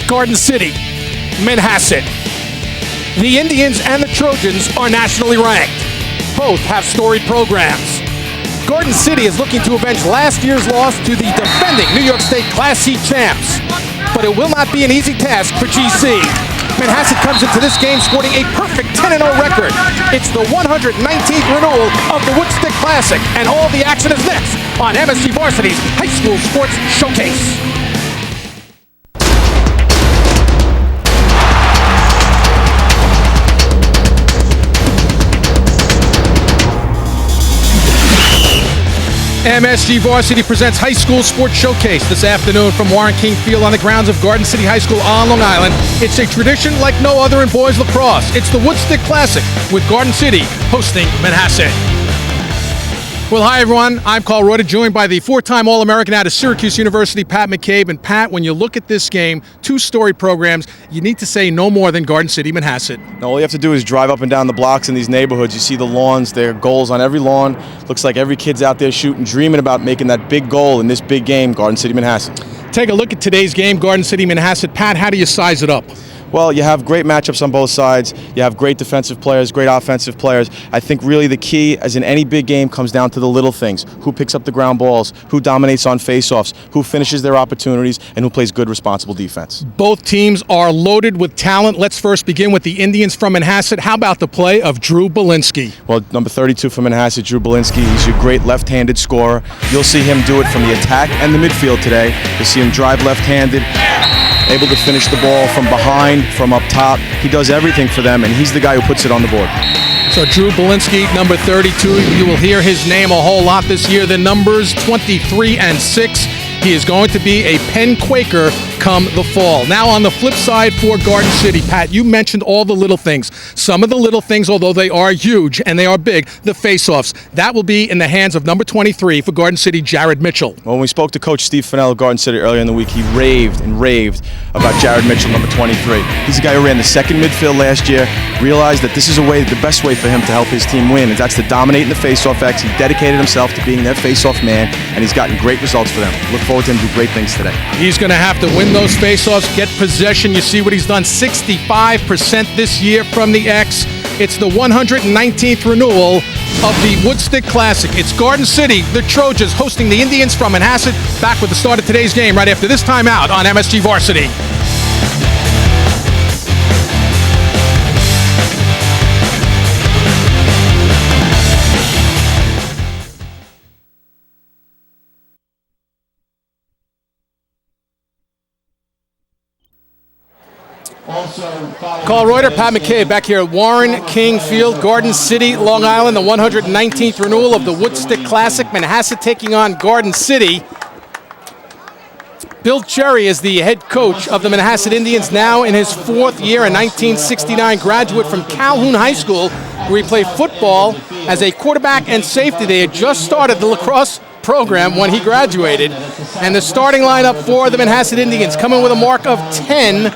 Garden City, Manhasset. The Indians and the Trojans are nationally ranked. Both have storied programs. Garden City is looking to avenge last year's loss to the defending New York State Class C champs. But it will not be an easy task for GC. Manhasset comes into this game sporting a perfect 10-0 record. It's the 119th renewal of the Woodstick Classic, and all the action is next on MSG Varsity's High School Sports Showcase. MSG Varsity presents High School Sports Showcase this afternoon from Warren King Field on the grounds of Garden City High School on Long Island. It's a tradition like no other in boys lacrosse. It's the Woodstick Classic with Garden City hosting Manhasset. Well, hi everyone. I'm Carl Reuter, joined by the four-time All-American out of Syracuse University, Pat McCabe. And Pat, when you look at this game, two-story programs, you need to say no more than Garden City, Manhasset. No, all you have to do is drive up and down the blocks in these neighborhoods. You see the lawns, there are goals on every lawn. Looks like every kid's out there shooting, dreaming about making that big goal in this big game, Garden City, Manhasset. Take a look at today's game, Garden City, Manhasset. Pat, how do you size it up? Well, you have great matchups on both sides. You have great defensive players, great offensive players. I think really the key, as in any big game, comes down to the little things. Who picks up the ground balls, who dominates on faceoffs, who finishes their opportunities, and who plays good, responsible defense. Both teams are loaded with talent. Let's first begin with the Indians from Manhasset. How about the play of Drew Belinsky? Well, number 32 for Manhasset, Drew Belinsky. He's your great left-handed scorer. You'll see him do it from the attack and the midfield today. You'll see him drive left-handed, able to finish the ball from behind, from up top. He does everything for them, and he's the guy who puts it on the board. So Drew Belinsky, number 32, you will hear his name a whole lot this year. The numbers 23 and 6. He is going to be a Penn Quaker come the fall. Now on the flip side for Garden City, Pat, you mentioned all the little things. Some of the little things, although they are huge and they are big, the face-offs. That will be in the hands of number 23 for Garden City, Jared Mitchell. Well, when we spoke to Coach Steve Fennell of Garden City earlier in the week, he raved and raved about Jared Mitchell, number 23. He's the guy who ran the second midfield last year, realized that this is the best way for him to help his team win, and that's to dominate in the face-off X. He dedicated himself to being their face-off man, and he's gotten great results for them. Look forward to him do great things today. He's going to have to win those face-offs, get possession. You see what he's done, 65% this year from the X. It's the 119th renewal of the Woodstick Classic. It's Garden City, the Trojans, hosting the Indians from Manhasset. Back with the start of today's game right after this timeout on MSG Varsity. Carl Reuter, Pat McCabe back here at Warren King Field, Garden City, Long Island, the 119th renewal of the Woodstick Classic. Manhasset taking on Garden City. Bill Cherry is the head coach of the Manhasset Indians, now in his fourth year, a 1969 graduate from Calhoun High School, where he played football as a quarterback and safety. They had just started the lacrosse program when he graduated. And the starting lineup for the Manhasset Indians coming with a mark of 10-0.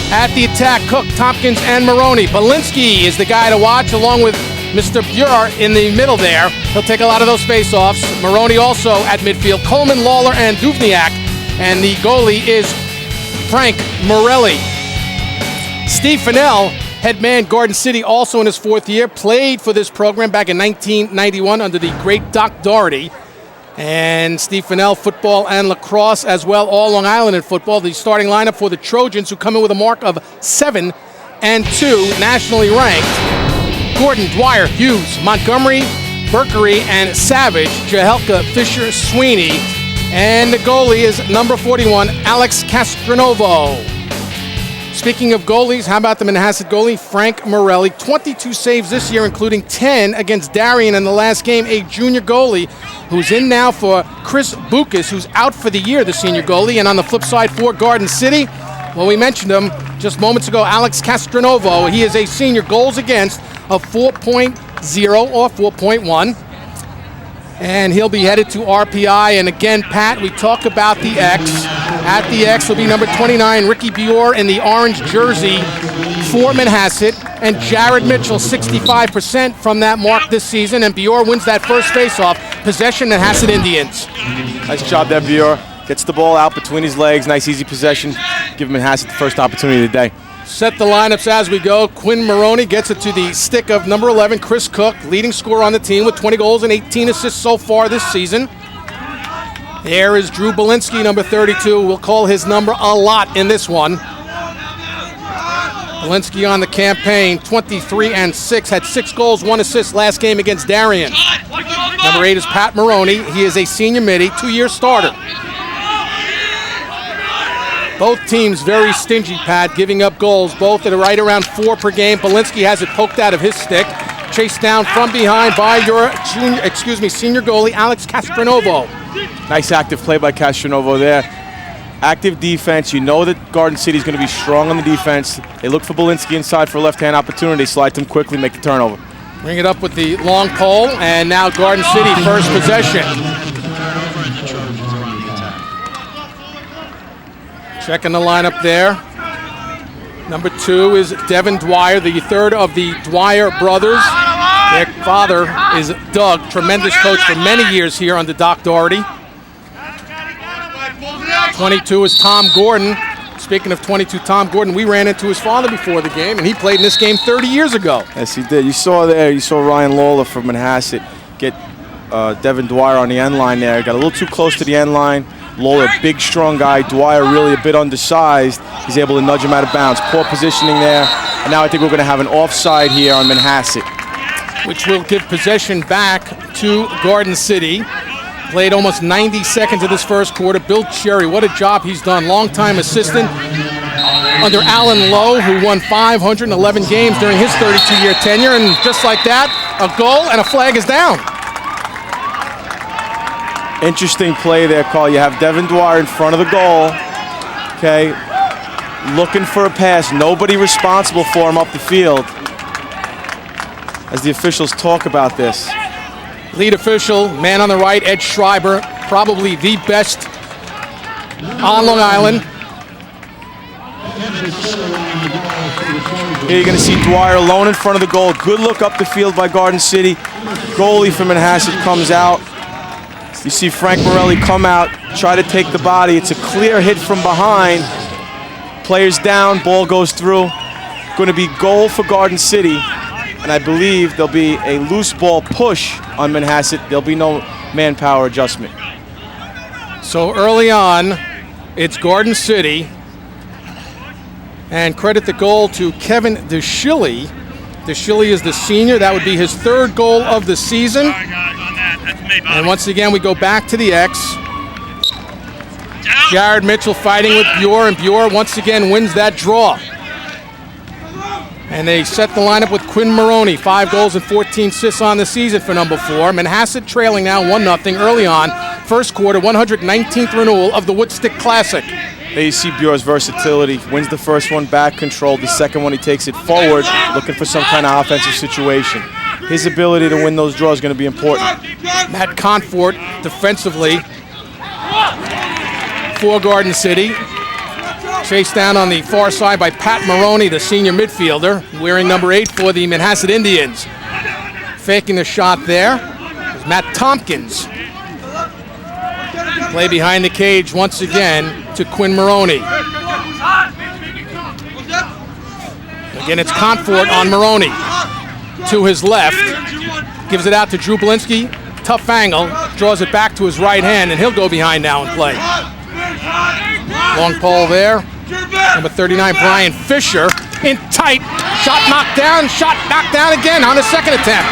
At the attack, Cook, Tompkins, and Maroney. Belinsky is the guy to watch, along with Mr. Burr in the middle there. He'll take a lot of those face-offs. Maroney also at midfield. Coleman, Lawler, and Duvniak. And the goalie is Frank Morelli. Steve Fennell, head man, Garden City, also in his fourth year, played for this program back in 1991 under the great Doc Doherty. And Steve Fennell, football and lacrosse as well, all Long Island in football. The starting lineup for the Trojans, who come in with a mark of 7-2, nationally ranked. Gordon, Dwyer, Hughes, Montgomery, Berkery, and Savage, Jahelka, Fisher, Sweeney. And the goalie is number 41, Alex Castronovo. Speaking of goalies, how about the Manhasset goalie, Frank Morelli? 22 saves this year, including 10 against Darien in the last game, a junior goalie who's in now for Chris Bucas, who's out for the year, the senior goalie. And on the flip side for Garden City, well, we mentioned him just moments ago, Alex Castronovo. He is a senior, goals against of 4.0 or 4.1. And he'll be headed to RPI. And again, Pat, we talk about the X. At the X will be number 29, Ricky Buer in the orange jersey for Manhasset. And Jared Mitchell, 65% from that mark this season. And Buer wins that first faceoff. Possession, Manhasset Indians. Nice job there, Buer. Gets the ball out between his legs. Nice, easy possession. Give Manhasset the first opportunity of the day. Set the lineups as we go. Quinn Maroney gets it to the stick of number 11, Chris Cook, leading scorer on the team with 20 goals and 18 assists so far this season. There is Drew Belinsky, number 32. We'll call his number a lot in this one. Belinsky on the campaign, 23-6, had 6 goals, 1 assist last game against Darien. Number 8 is Pat Maroney. He is a senior midi, 2-year starter. Both teams very stingy, Pat, giving up goals, both at right around 4 per game. Belinsky has it poked out of his stick. Chased down from behind by your senior goalie, Alex Castronovo. Nice active play by Castronovo there. Active defense. You know that Garden City is going to be strong on the defense. They look for Belinsky inside for a left-hand opportunity. Slide to him quickly, make the turnover. Bring it up with the long pole, and now Garden City first possession. Checking the lineup there. Number 2 is Devin Dwyer, the third of the Dwyer brothers. Their father is Doug, tremendous coach for many years here under Doc Doherty. 22 is Tom Gordon. Speaking of 22, Tom Gordon, we ran into his father before the game, and he played in this game 30 years ago. Yes, he did. You saw Ryan Lawler from Manhasset get Devin Dwyer on the end line there. Got a little too close to the end line. Lawler, big, strong guy. Dwyer really a bit undersized. He's able to nudge him out of bounds. Poor positioning there. And now I think we're going to have an offside here on Manhasset, which will give possession back to Garden City. Played almost 90 seconds of this first quarter. Bill Cherry, what a job he's done. Longtime assistant under Alan Lowe, who won 511 games during his 32-year tenure. And just like that, a goal and a flag is down. Interesting play there, Carl. You have Devin Dwyer in front of the goal. Okay, looking for a pass. Nobody responsible for him up the field. As the officials talk about this. Lead official, man on the right, Ed Schreiber, probably the best on Long Island. Here you're going to see Dwyer alone in front of the goal. Good look up the field by Garden City. Goalie from Manhasset comes out. You see Frank Morelli come out, try to take the body. It's a clear hit from behind. Players down, ball goes through. Going to be goal for Garden City. And I believe there'll be a loose ball push on Manhasset. There'll be no manpower adjustment. So early on, it's Garden City. And credit the goal to Kevin DeShilly. DeShilly is the senior. That would be his 3rd goal of the season. And once again, we go back to the X. Jared Mitchell fighting with Bure, and Bure once again wins that draw. And they set the lineup with Quinn Maroney, 5 goals and 14 assists on the season for number 4. Manhasset trailing now 1-0 early on. First quarter, 119th renewal of the Woodstick Classic. There you see Bure's versatility. Wins the first one back controlled. The second one he takes it forward, looking for some kind of offensive situation. His ability to win those draws is going to be important. Matt Confort defensively for Garden City. Chased down on the far side by Pat Maroney, the senior midfielder, wearing number 8 for the Manhasset Indians. Faking the shot there is Matt Tompkins. Play behind the cage once again to Quinn Maroney. Again, it's Confort on Maroney. To his left, gives it out to Drew Belinsky. Tough angle, draws it back to his right hand, and he'll go behind now and play. Long pole there. Number 39, Brian Fisher, in tight. Shot knocked down again on the second attempt.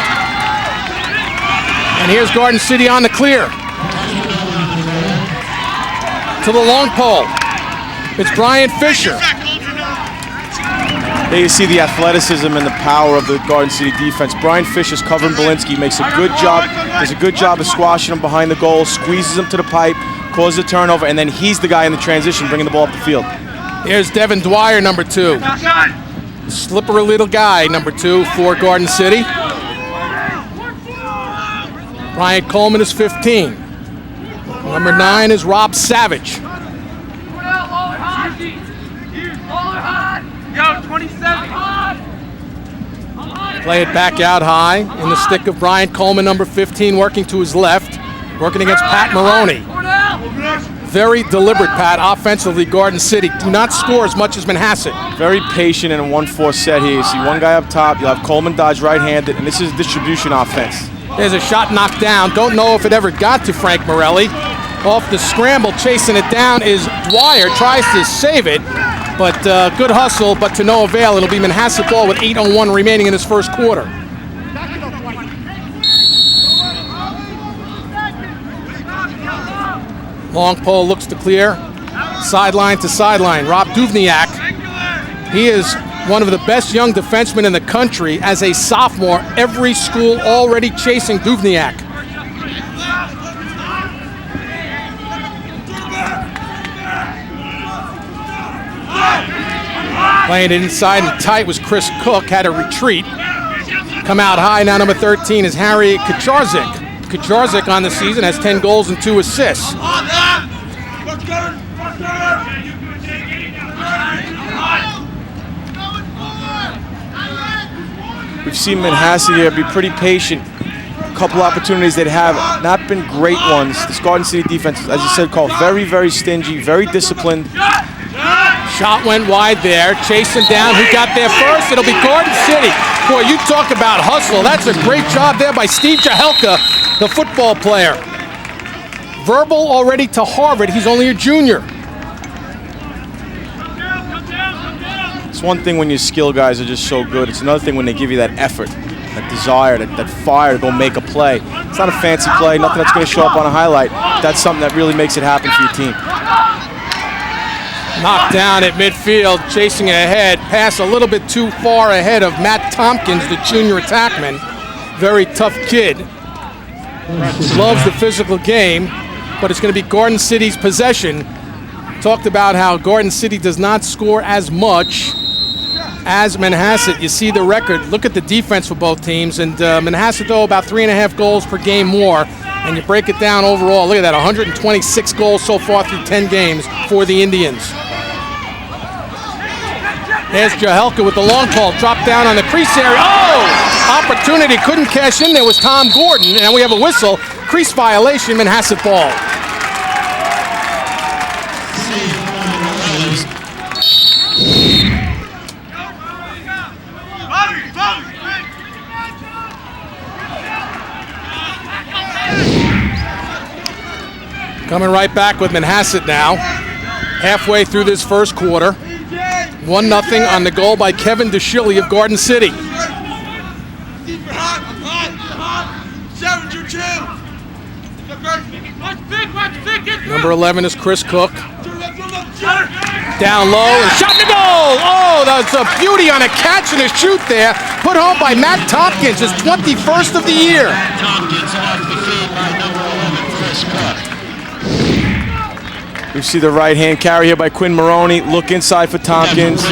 And here's Garden City on the clear. To the long pole. It's Brian Fisher. There you see the athleticism and the power of the Garden City defense. Brian Fisher's covering Belinsky, makes a good job. Does a good job of squashing him behind the goal, squeezes him to the pipe, causes a turnover, and then he's the guy in the transition bringing the ball up the field. Here's Devin Dwyer, number 2. Slippery little guy, number 2 for Garden City. Bryant Coleman is 15. Number 9 is Rob Savage. Play it back out high in the stick of Bryant Coleman, number 15, working to his left, working against Pat Maroney. very deliberate, Pat, offensively. Garden City do not score as much as Manhasset. Very patient in a 1-4 set here. You see one guy up top. You'll have Coleman Dodge right-handed, and this is distribution offense. There's a shot knocked down. Don't know if it ever got to Frank Morelli. Off the scramble, chasing it down is Dwyer. Tries to save it, but good hustle, but to no avail. It'll be Manhasset ball with 8:01 remaining in this first quarter. Long pole looks to clear. Sideline to sideline. Rob Duvniak. He is one of the best young defensemen in the country. As a sophomore, every school already chasing Duvniak. Playing it inside and tight was Chris Cook. Had a retreat. Come out high. Now number 13 is Harry Kaczarzik. Kaczarzik on the season has 10 goals and 2 assists. We've seen Manhasset here be pretty patient. A couple opportunities they'd have, not been great ones. This Garden City defense, as you said, called very, very stingy, very disciplined. Shot went wide there, chasing down. Who got there first? It'll be Garden City. Boy, you talk about hustle. That's a great job there by Steve Jahelka, the football player. Verbal already to Harvard. He's only a junior. It's one thing when your skill guys are just so good. It's another thing when they give you that effort, that desire, that fire to go make a play. It's not a fancy play, nothing that's going to show up on a highlight. That's something that really makes it happen for your team. Knocked down at midfield, chasing it ahead. Pass a little bit too far ahead of Matt Tompkins, the junior attackman. Very tough kid. Loves the physical game, but it's going to be Garden City's possession. Talked about how Garden City does not score as much as Manhasset. You see the record. Look at the defense for both teams. And Manhasset, though, about 3.5 goals per game more. And you break it down overall. Look at that, 126 goals so far through 10 games for the Indians. There's Jahelka with the long ball. Dropped down on the crease area. Oh! Opportunity. Couldn't cash in. There was Tom Gordon. And we have a whistle. Crease violation. Manhasset ball. Coming right back with Manhasset now. Halfway through this first quarter. 1-0 on the goal by Kevin DeShilly of Garden City. Number 11 is Chris Cook. Down low and shot in the goal. Oh, that's a beauty on a catch and a shoot there. Put home by Matt Tompkins, his 21st of the year. Tompkins off the feed by number 11, Chris Cook. You see the right-hand carry here by Quinn Maroney. Look inside for Tompkins.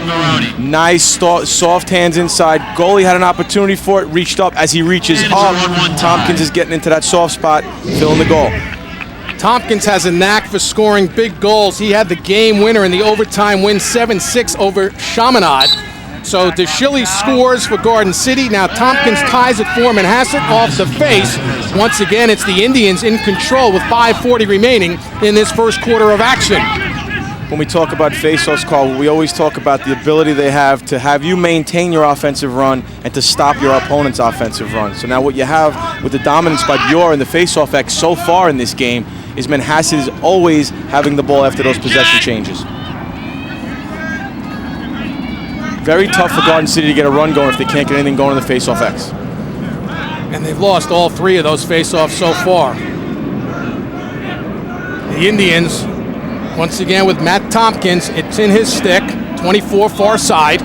Nice soft hands inside. Goalie had an opportunity for it, reached up. As he reaches up, Tompkins is getting into that soft spot, filling the goal. Tompkins has a knack for scoring big goals. He had the game winner in the overtime win, 7-6 over Chaminade. So DeShilly scores for Garden City. Now Tompkins ties it for Manhasset off the face. Once again, it's the Indians in control with 5:40 remaining in this first quarter of action. When we talk about face-offs, Carl, we always talk about the ability they have to have you maintain your offensive run and to stop your opponent's offensive run. So now what you have with the dominance by Bjor and the face-off X so far in this game is Manhasset is always having the ball after those possession changes. Very tough for Garden City to get a run going if they can't get anything going in the face-off X. And they've lost all 3 of those face-offs so far. The Indians, once again with Matt Tompkins, it's in his stick, 24 far side.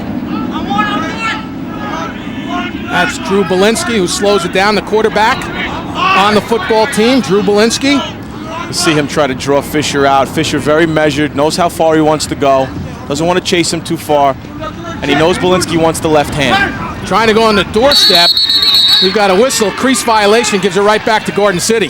That's Drew Belinsky who slows it down, the quarterback on the football team, Drew Belinsky. You see him try to draw Fisher out. Fisher very measured, knows how far he wants to go, doesn't want to chase him too far. And he knows Belinsky wants the left hand. Trying to go on the doorstep. We've got a whistle. Crease violation gives it right back to Garden City.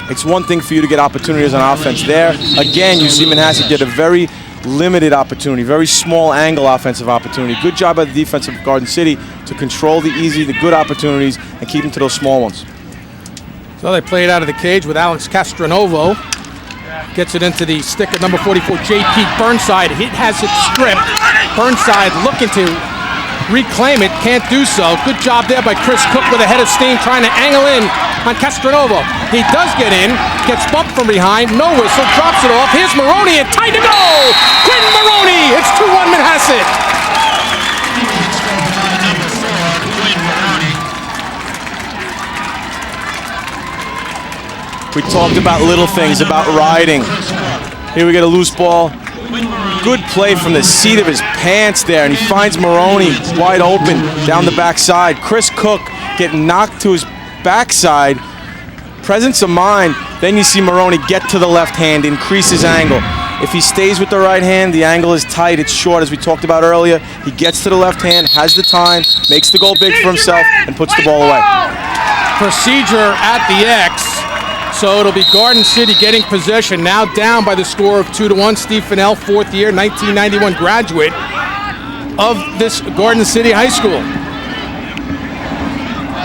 It's one thing for you to get opportunities on offense there. Again, you see Manhasset get a very limited opportunity, very small angle offensive opportunity. Good job by the defense of Garden City to control the easy, the good opportunities, and keep them to those small ones. So they play it out of the cage with Alex Castronovo. Gets it into the stick of number 44, J.P. Burnside. He has it stripped. Burnside looking to reclaim it, can't do so. Good job there by Chris Cook with a head of steam, trying to angle in on Castronovo. He does get in, gets bumped from behind, no whistle, drops it off. Here's Maroney and tight to go! Quinn Maroney! It's 2-1 Manhasset. We talked about little things, about riding. Here we get a loose ball. Good play from the seat of his pants there, and he finds Maroney wide open down the backside. Chris Cook getting knocked to his backside. Presence of mind. Then you see Maroney get to the left hand, increase his angle. If he stays with the right hand, the angle is tight, it's short, as we talked about earlier. He gets to the left hand, has the time, makes the goal big for himself, and puts the ball away. Procedure at the X. So it'll be Garden City getting possession, now down by the score of 2-1. Steve Fennell, fourth year, 1991 graduate of this Garden City High School.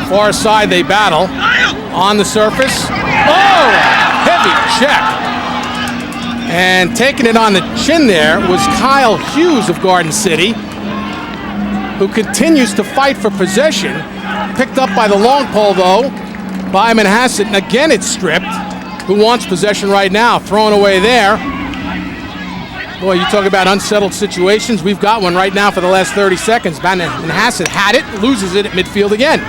Far side they battle. On the surface. Oh, heavy check. And taking it on the chin there was Kyle Hughes of Garden City, who continues to fight for possession. Picked up by the long pole, though, by Manhasset, and again it's stripped. Who wants possession right now? Thrown away there. Boy, you talk about unsettled situations. We've got one right now for the last 30 seconds. Manhasset had it, loses it at midfield again.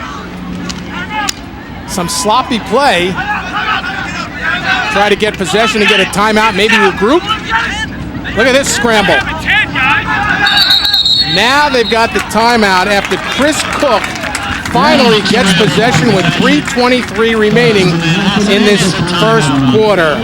Some sloppy play. Try to get possession and get a timeout, maybe regroup. Look at this scramble. Now they've got the timeout after Chris Cook finally gets possession with 3:23 remaining in this first quarter.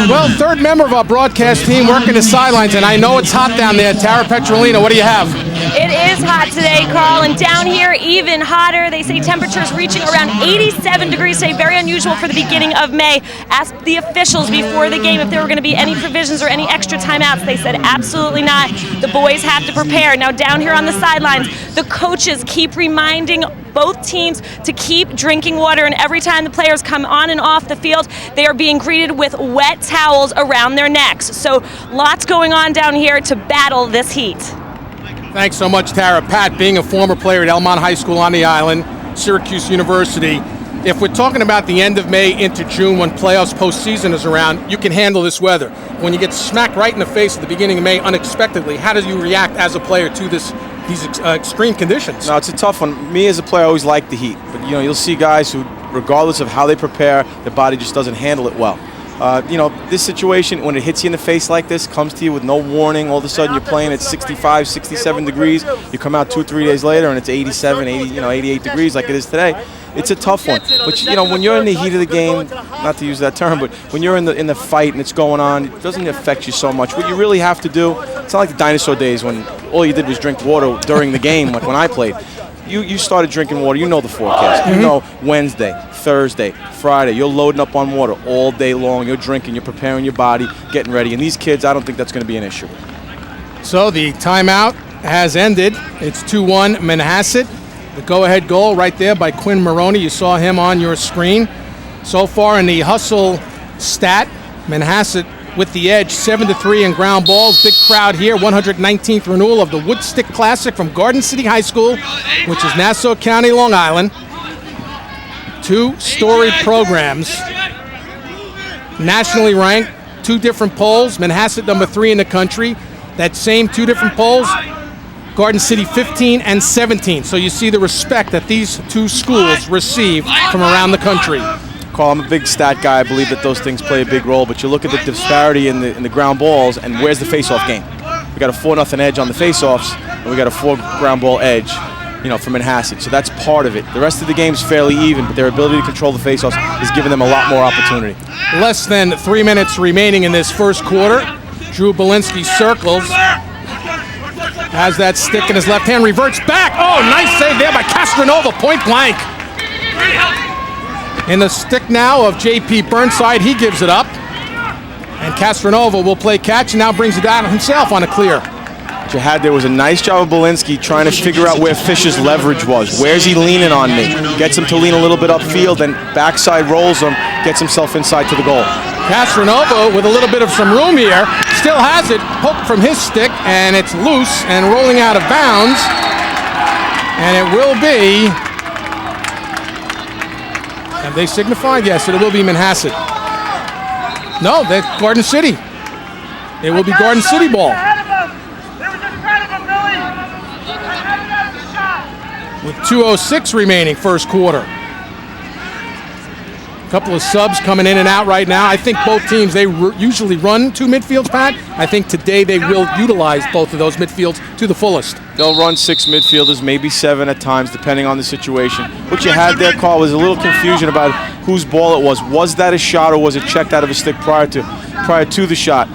Well, third member of our broadcast team working the sidelines, and I know it's hot down there. Tara Petrolina, what do you have? It is hot today, Carl, and down here even hotter. They say temperatures reaching around 87 degrees today, very unusual for the beginning of May. Asked the officials before the game if there were going to be any provisions or any extra timeouts. They said absolutely not. The boys have to prepare. Now down here on the sidelines, the coaches keep reminding both teams to keep drinking water, and every time the players come on and off the field, they are being greeted with wet towels around their necks. So lots going on down here to battle this heat. Thanks so much, Tara. Pat, being a former player at Elmont High School on the island, Syracuse University, if we're talking about the end of May into June when playoffs postseason is around, you can handle this weather. When you get smacked right in the face at the beginning of May unexpectedly, how do you react as a player to these extreme conditions? No, it's a tough one. Me as a player, I always like the heat. But, you'll see guys who, regardless of how they prepare, their body just doesn't handle it well. This situation, when it hits you in the face like this, comes to you with no warning. All of a sudden, you're playing at 65, 67 degrees. You come out 2-3 days later, and it's 87, 80, 88 degrees like it is today. It's a tough one. But, when you're in the heat of the game, not to use that term, but when you're in the fight and it's going on, it doesn't affect you so much. What you really have to do, it's not like the dinosaur days when all you did was drink water during the game, like when I played. You started drinking water. You know the forecast. You know Wednesday, Thursday, Friday. You're loading up on water all day long. You're drinking. You're preparing your body, getting ready. And these kids, I don't think that's going to be an issue. So the timeout has ended. It's 2-1 Manhasset. The go-ahead goal right there by Quinn Maroney. You saw him on your screen. So far in the hustle stat, Manhasset with the edge, 7-3 in ground balls. Big crowd here, 119th renewal of the Woodstick Classic from Garden City High School, which is Nassau County, Long Island. Two storied programs, nationally ranked, two different polls. Manhasset number 3 in the country. That same two different polls, Garden City 15 and 17. So you see the respect that these two schools receive from around the country. Carl, I'm a big stat guy. I believe that those things play a big role, but you look at the disparity in the ground balls, and where's the face-off game? We got a 4-0 edge on the face-offs, and we got a 4 ground ball edge, for Manhasset. So that's part of it. The rest of the game's fairly even, but their ability to control the face-offs is giving them a lot more opportunity. Less than 3 minutes remaining in this first quarter. Drew Belinsky circles. Has that stick in his left hand, reverts back. Oh, nice save there by Castronova, point blank. In the stick now of J.P. Burnside, he gives it up. And Castronova will play catch and now brings it down himself on a clear. What you had there was a nice job of Belinsky trying to figure out where Fisher's leverage was. Where's he leaning on me? Gets him to lean a little bit upfield, then backside rolls him, gets himself inside to the goal. Castronova with a little bit of some room here. Still has it. Poked from his stick, and it's loose and rolling out of bounds. And it will be... Have they signified? Yes, it will be Manhasset. No, that's Garden City. It will be Garden City ball. With 2:06 remaining, first quarter. A couple of subs coming in and out right now. I think both teams, they usually run two midfields, Pat. I think today they will utilize both of those midfields to the fullest. They'll run 6 midfielders, maybe 7 at times, depending on the situation. What you had there, Carl, was a little confusion about whose ball it was. Was that a shot or was it checked out of a stick prior to the shot?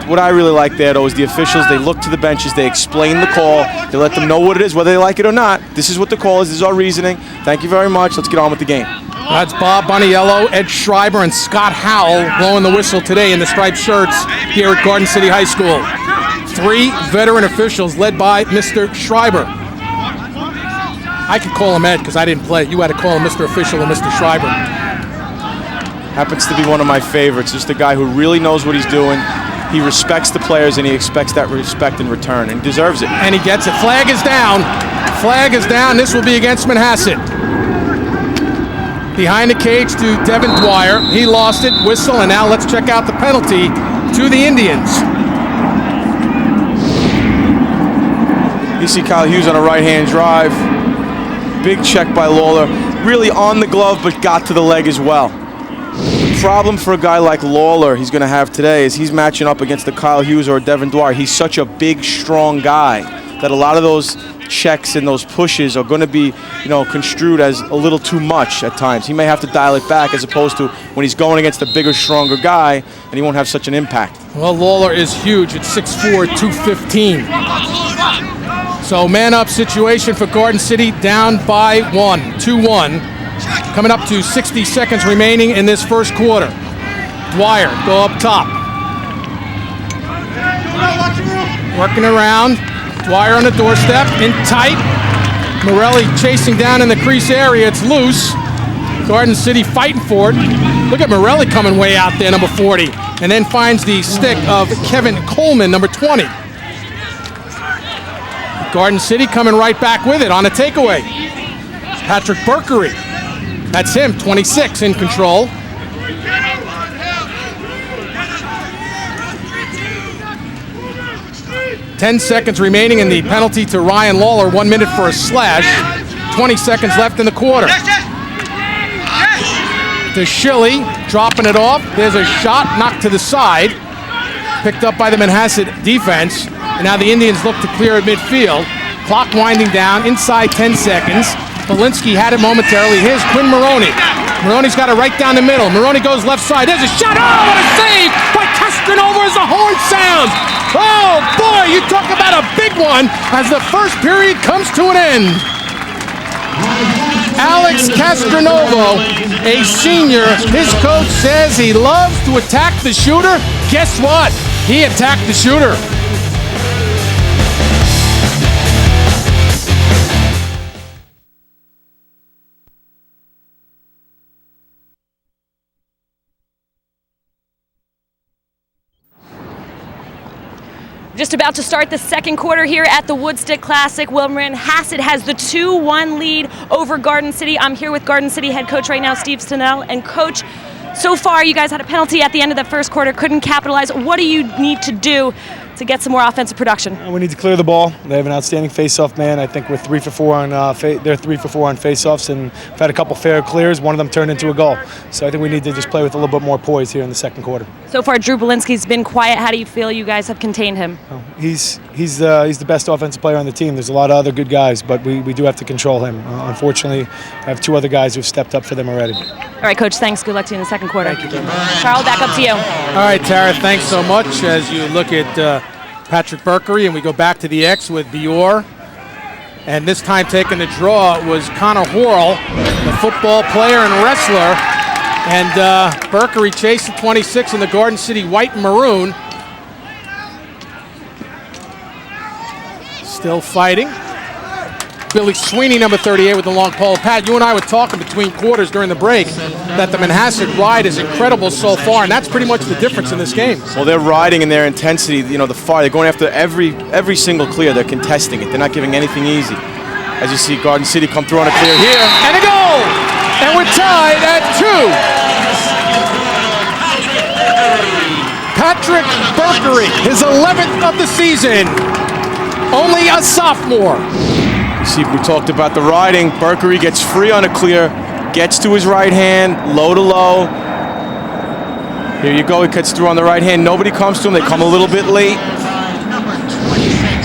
What I really like there, though, is the officials, they look to the benches, they explain the call, they let them know what it is, whether they like it or not. This is what the call is, this is our reasoning. Thank you very much. Let's get on with the game. That's Bob Boniello, Ed Schreiber, and Scott Howell blowing the whistle today in the striped shirts here at Garden City High School. 3 veteran officials led by Mr. Schreiber. I could call him Ed because I didn't play. You had to call him Mr. Official and Mr. Schreiber. Happens to be one of my favorites. Just a guy who really knows what he's doing. He respects the players and he expects that respect in return, and he deserves it. And he gets it. Flag is down. Flag is down. This will be against Manhasset. Behind the cage to Devin Dwyer. He lost it. Whistle, and now let's check out the penalty to the Indians. You see Kyle Hughes on a right-hand drive. Big check by Lawler. Really on the glove, but got to the leg as well. The problem for a guy like Lawler he's going to have today is he's matching up against the Kyle Hughes or Devin Dwyer. He's such a big, strong guy that a lot of those checks and those pushes are going to be, construed as a little too much at times. He may have to dial it back as opposed to when he's going against a bigger, stronger guy, and he won't have such an impact. Well, Lawler is huge at 6'4", 215. So man-up situation for Garden City, down by 1, 2-1. Coming up to 60 seconds remaining in this first quarter. Dwyer, go up top. Working around. Dwyer on the doorstep, in tight. Morelli chasing down in the crease area. It's loose. Garden City fighting for it. Look at Morelli coming way out there, number 40. And then finds the stick of Kevin Coleman, number 20. Garden City coming right back with it on a takeaway. Patrick Berkery. That's him, 26 in control. Ten seconds remaining in the penalty to Ryan Lawler. 1 minute for a slash. 20 seconds left in the quarter. To Shilly, dropping it off. There's a shot knocked to the side. Picked up by the Manhasset defense. And now the Indians look to clear at midfield. Clock winding down, inside 10 seconds. Polinsky had it momentarily. Here's Quinn Maroney. Maroney's got it right down the middle. Maroney goes left side. There's a shot. Oh, what a save by Castronova as the horn sounds. Oh, boy, you talk about a big one as the first period comes to an end. Alex Castronova, a senior. His coach says he loves to attack the shooter. Guess what? He attacked the shooter. Just about to start the second quarter here at the Woodstick Classic. Manhasset has the 2-1 lead over Garden City. I'm here with Garden City head coach right now, Steve Stenell. And coach, so far you guys had a penalty at the end of the first quarter, couldn't capitalize. What do you need to do to get some more offensive production? We need to clear the ball. They have an outstanding face-off man. I think we're 3 for 4 on they're 3 for 4 on face-offs, and we've had a couple fair clears. One of them turned into a goal. So I think we need to just play with a little bit more poise here in the second quarter. So far, Drew Belinsky's been quiet. How do you feel you guys have contained him? He's the best offensive player on the team. There's a lot of other good guys, but we do have to control him. Unfortunately, I have 2 other guys who've stepped up for them already. All right, Coach, thanks. Good luck to you in the second quarter. Thank you. Charles, back up to you. All right, Tara, thanks so much. As you look at Patrick Berkery, and we go back to the X with Bior. And this time taking the draw was Connor Horrell, the football player and wrestler. And Berkery chasing 26 in the Garden City white and maroon. Still fighting. Billy Sweeney, number 38, with the long pole. Pat, you and I were talking between quarters during the break that the Manhasset ride is incredible so far, and that's pretty much the difference in this game. Well, they're riding in their intensity, you know, they're going after every single clear. They're contesting it. They're not giving anything easy. As you see Garden City come through on a clear here. And a goal! And we're tied at 2. Patrick Berkery, his 11th of the season. Only a sophomore. You see, we talked about the riding. Berkery gets free on a clear, gets to his right hand, low to low. Here you go, he cuts through on the right hand. Nobody comes to him, they come a little bit late.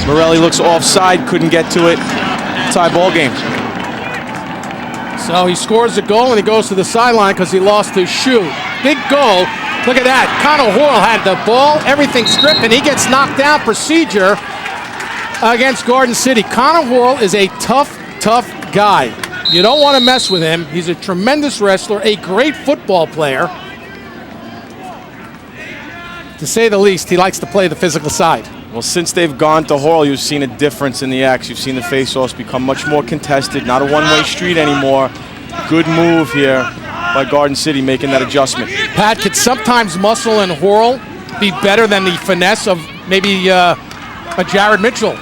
Morelli looks offside, couldn't get to it. Tie ball game. So he scores a goal and he goes to the sideline because he lost his shoe. Big goal. Look at that. Connor Hoyle had the ball, everything stripped, and he gets knocked down. Procedure against Garden City. Connor Hoyle is a tough guy. You don't want to mess with him. He's a tremendous wrestler, a great football player. To say the least, he likes to play the physical side. Well, since they've gone to Hoyle, you've seen a difference in the acts. You've seen the face-offs become much more contested, not a one-way street anymore. Good move here by Garden City making that adjustment. Pat, could sometimes muscle and whirl be better than the finesse of maybe a Jared Mitchell?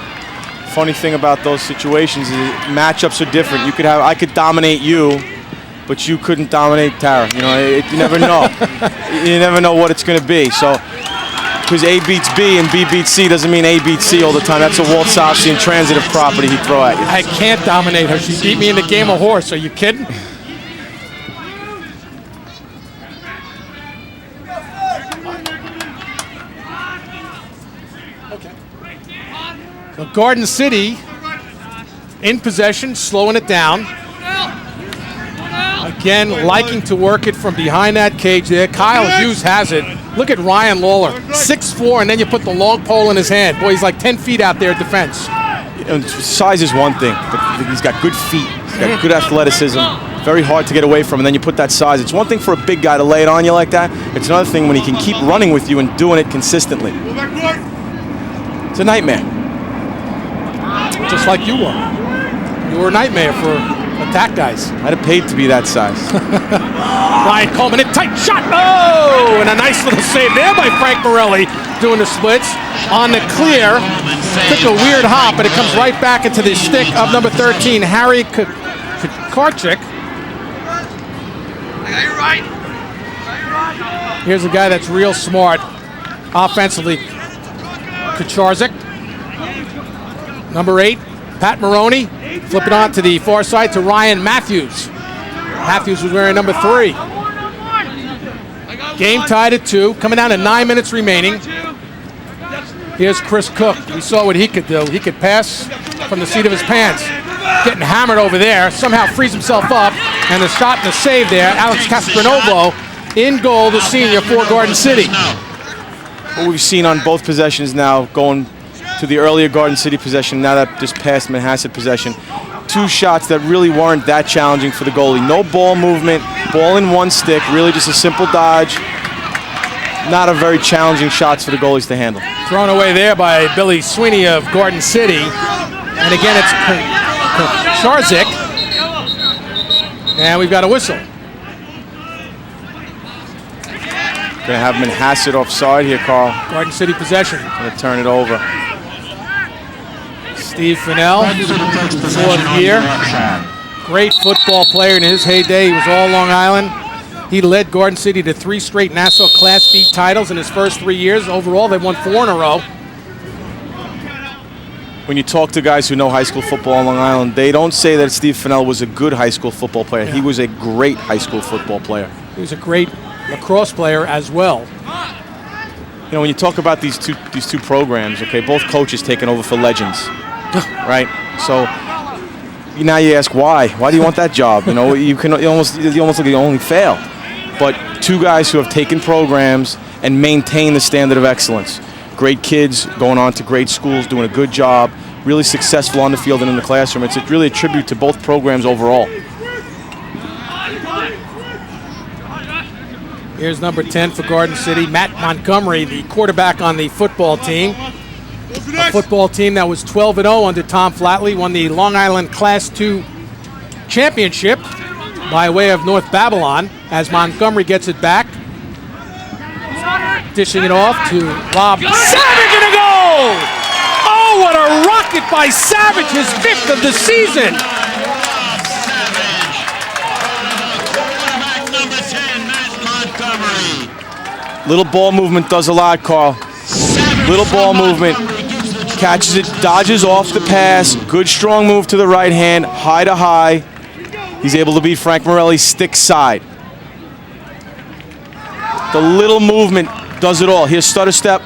Funny thing about those situations is matchups are different. I could dominate you, but you couldn't dominate Tara. You know, you never know. You never know what it's going to be. So, because A beats B and B beats C doesn't mean A beats C all the time. That's a Walt Sopsian transitive property he'd throw at you. I can't dominate her. She beat me in the game of horse. Are you kidding? So Garden City in possession, slowing it down. Again, liking to work it from behind that cage there. Kyle Hughes has it. Look at Ryan Lawler, 6'4", and then you put the long pole in his hand. Boy, he's like 10 feet out there at defense. And size is one thing, but he's got good feet. He's got good athleticism. Very hard to get away from, and then you put that size. It's one thing for a big guy to lay it on you like that. It's another thing when he can keep running with you and doing it consistently. It's a nightmare. Just like you were. You were a nightmare for attack guys. I'd have paid to be that size. Ryan Coleman, a tight shot. Oh, and a nice little save there by Frank Morelli doing the splits. On the clear, took a weird hop, but it comes right back into the stick of number 13, Harry Karchik. Here's a guy that's real smart offensively. Kacharzik. Number 8, Pat Maroney. Flip it on to the far side to Ryan Matthews. Matthews was wearing number 3. Game tied at 2. Coming down to 9 minutes remaining. Here's Chris Cook. We saw what he could do. He could pass from the seat of his pants. Getting hammered over there. Somehow frees himself up. And the shot and the save there. Alex Castronovo in goal, the senior for Garden City. What we've seen on both possessions now, going to the earlier Garden City possession, now that just past Manhasset possession. 2 shots that really weren't that challenging for the goalie. No ball movement, ball in one stick, really just a simple dodge. Not a very challenging shots for the goalies to handle. Thrown away there by Billy Sweeney of Garden City. And again, it's Kacharzik. And we've got a whistle. Gonna have Manhasset offside here, Carl. Garden City possession. Gonna turn it over. Steve Fennell, 4th year. Great football player in his heyday. He was all Long Island. He led Garden City to 3 straight Nassau Class B titles in his first 3 years. Overall, they've won 4 in a row. When you talk to guys who know high school football on Long Island, they don't say that Steve Fennell was a good high school football player. Yeah. He was a great high school football player. He was a great lacrosse player as well. You know, when you talk about these two programs, okay, both coaches taking over for legends, right? So now you ask why? Why do you want that job? You know, you almost look you only fail. But 2 guys who have taken programs and maintained the standard of excellence. Great kids going on to great schools, doing a good job, really successful on the field and in the classroom. It's really a tribute to both programs overall. Here's number 10 for Garden City, Matt Montgomery, the quarterback on the football team. a football team that was 12-0 under Tom Flatley, won the Long Island Class II championship by way of North Babylon, as Montgomery gets it back. Dishing it off to Rob Savage, and a goal! Oh, what a rocket by Savage, his 5th of the season! Quarterback number 10, Matt Montgomery. Little ball movement does a lot, Carl. Little ball movement. Catches it, dodges off the pass. Good strong move to the right hand, high to high. He's able to beat Frank Morelli's stick side. The little movement does it all. Here's stutter step.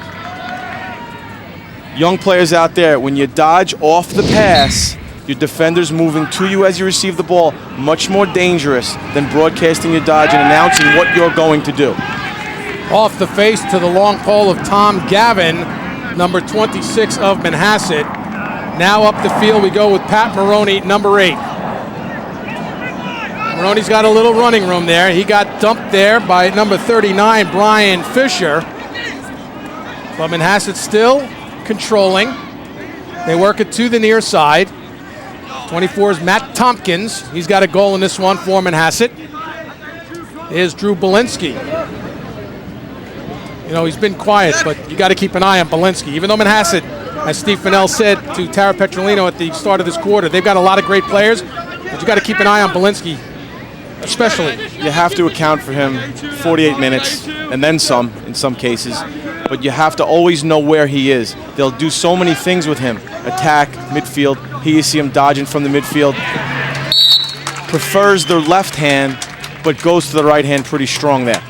Young players out there, when you dodge off the pass, your defender's moving to you as you receive the ball. Much more dangerous than broadcasting your dodge and announcing what you're going to do. Off the face to the long pole of Tom Gavin, number 26 of Manhasset. Now up the field we go with Pat Maroney, number 8. Maroney's got a little running room there. He got dumped there by number 39, Brian Fisher. But Manhasset still controlling. They work it to the near side. 24 is Matt Tompkins. He's got a goal in this one for Manhasset. Here's Drew Belinsky. You know, he's been quiet, but you got to keep an eye on Belinsky. Even though Manhasset, as Steve Fennell said to Tara Petrolino at the start of this quarter, they've got a lot of great players, but you got to keep an eye on Belinsky, especially. You have to account for him 48 minutes and then some in some cases, but you have to always know where he is. They'll do so many things with him. Attack, midfield. Here you see him dodging from the midfield. Prefers the left hand, but goes to the right hand pretty strong there.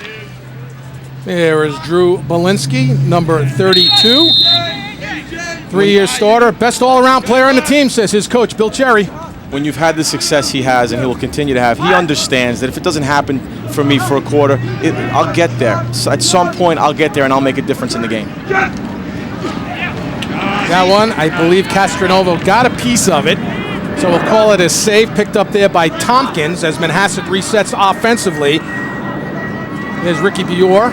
There is Drew Belinsky, number 32. 3-year starter, best all-around player on the team, says his coach, Bill Cherry. When you've had the success he has and he will continue to have, he understands that if it doesn't happen for me for a quarter, I'll get there. So at some point, I'll get there and I'll make a difference in the game. That one, I believe Castronovo got a piece of it, so we'll call it a save, picked up there by Tompkins as Manhasset resets offensively. There's Ricky Bior,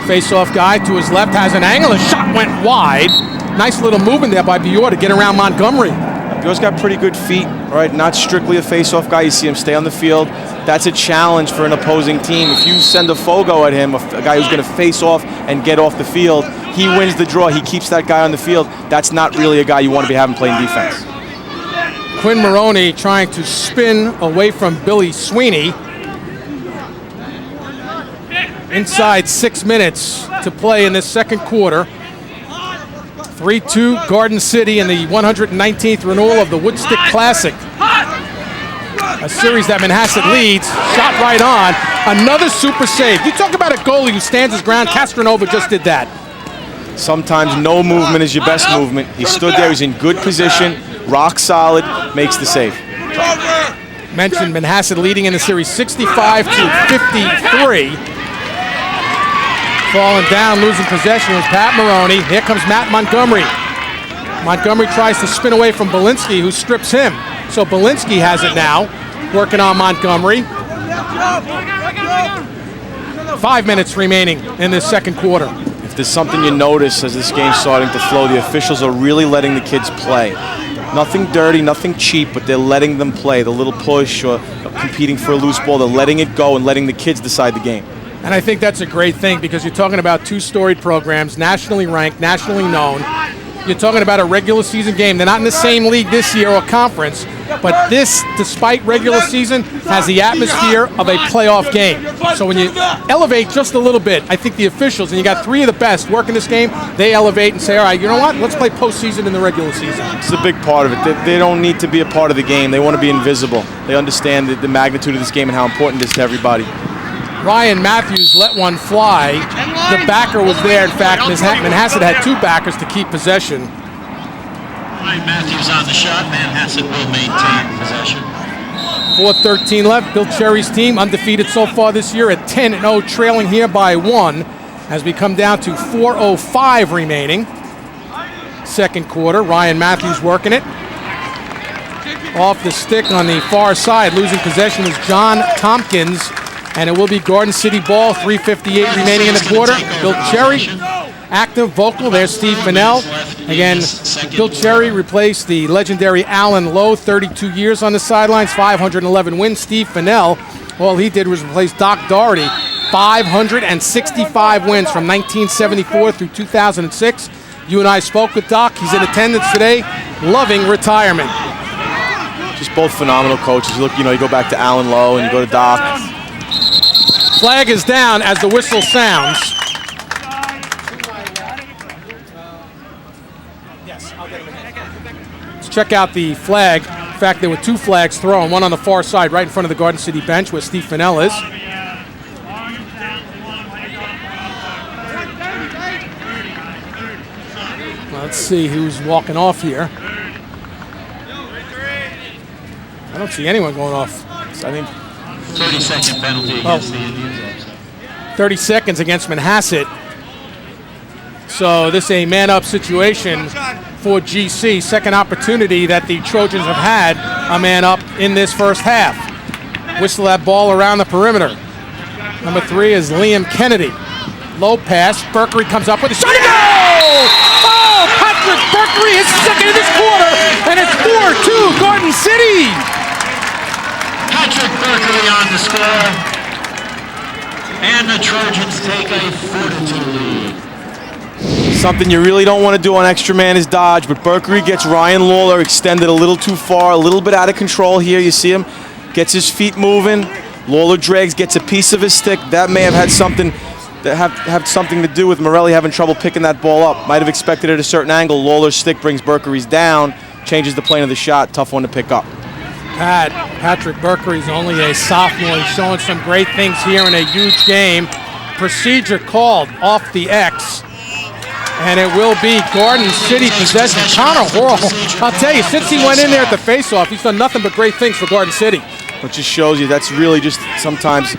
face-off guy to his left, has an angle, the shot went wide. Nice little movement there by Bior to get around Montgomery. Bior's got pretty good feet, right? Not strictly a face-off guy. You see him stay on the field. That's a challenge for an opposing team. If you send a fogo at him, a guy who's going to face off and get off the field, he wins the draw. He keeps that guy on the field. That's not really a guy you want to be having playing defense. Quinn Maroney trying to spin away from Billy Sweeney. Inside 6 minutes to play in this second quarter. 3-2 Garden City in the 119th renewal of the Woodstick Classic. A series that Manhasset leads. Shot right on. Another super save. You talk about a goalie who stands his ground. Castronova just did that. Sometimes no movement is your best movement. He stood there. He's in good position. Rock solid. Makes the save. Mentioned Manhasset leading in the series 65-53. Falling down, losing possession was Pat Maroney. Here comes Matt Montgomery. Montgomery tries to spin away from Belinsky, who strips him. So Belinsky has it now, working on Montgomery. 5 minutes remaining in this second quarter. If there's something you notice as this game's starting to flow, the officials are really letting the kids play. Nothing dirty, nothing cheap, but they're letting them play. The little push or competing for a loose ball, they're letting it go and letting the kids decide the game. And I think that's a great thing because you're talking about two storied programs, nationally ranked, nationally known. You're talking about a regular season game. They're not in the same league this year or conference, but this, despite regular season, has the atmosphere of a playoff game. So when you elevate just a little bit, I think the officials, and you got three of the best working this game, they elevate and say, all right, you know what? Let's play postseason in the regular season. It's a big part of it. They don't need to be a part of the game. They want to be invisible. They understand the magnitude of this game and how important it is to everybody. Ryan Matthews let one fly. The backer was there. In fact, Manhasset had two backers to keep possession. Ryan Matthews on the shot. Manhasset will maintain possession. 4:13 left. Bill Cherry's team undefeated so far this year at 10-0, trailing here by 1 as we come down to 4:05 remaining. Second quarter. Ryan Matthews working it. Off the stick on the far side. Losing possession was John Tompkins. And it will be Garden City ball, 3:58 remaining in the quarter. Bill Cherry, active, vocal. There's Steve Fennell. Again, Bill Cherry replaced the legendary Alan Lowe, 32 years on the sidelines, 511 wins. Steve Fennell, all he did was replace Doc Doherty, 565 wins from 1974 through 2006. You and I spoke with Doc. He's in attendance today, loving retirement. Just both phenomenal coaches. You look, you go back to Alan Lowe and you go to Doc. Flag is down as the whistle sounds. Let's check out the flag. In fact, there were two flags thrown, one on the far side right in front of the Garden City bench where Steve Fennell is. Let's see who's walking off here. I don't see anyone going off. So I think 30-second penalty against the Indians. 30 seconds against Manhasset. So this is a man-up situation for GC. Second opportunity that the Trojans have had a man-up in this first half. Whistle that ball around the perimeter. Number 3 is Liam Kennedy. Low pass. Berkery comes up with a shot. Oh, Patrick Berkery is second in this quarter, and it's 4-2 Garden City. Patrick Berkery on the score. And the Trojans take a 4-2 lead. something you really don't want to do on extra man is dodge, but Berkery gets Ryan Lawler extended a little too far, a little bit out of control here. You see him, gets his feet moving. Lawler drags, gets a piece of his stick. That may have had something to do with Morelli having trouble picking that ball up. Might have expected it at a certain angle. Lawler's stick brings Berkery's down, changes the plane of the shot. Tough one to pick up. Patrick Berkery's only a sophomore. He's showing some great things here in a huge game. Procedure called off the X. And it will be Garden City possession. Connor Horrell, I'll tell you, since he went in there at the faceoff, he's done nothing but great things for Garden City. Which just shows you that's really just sometimes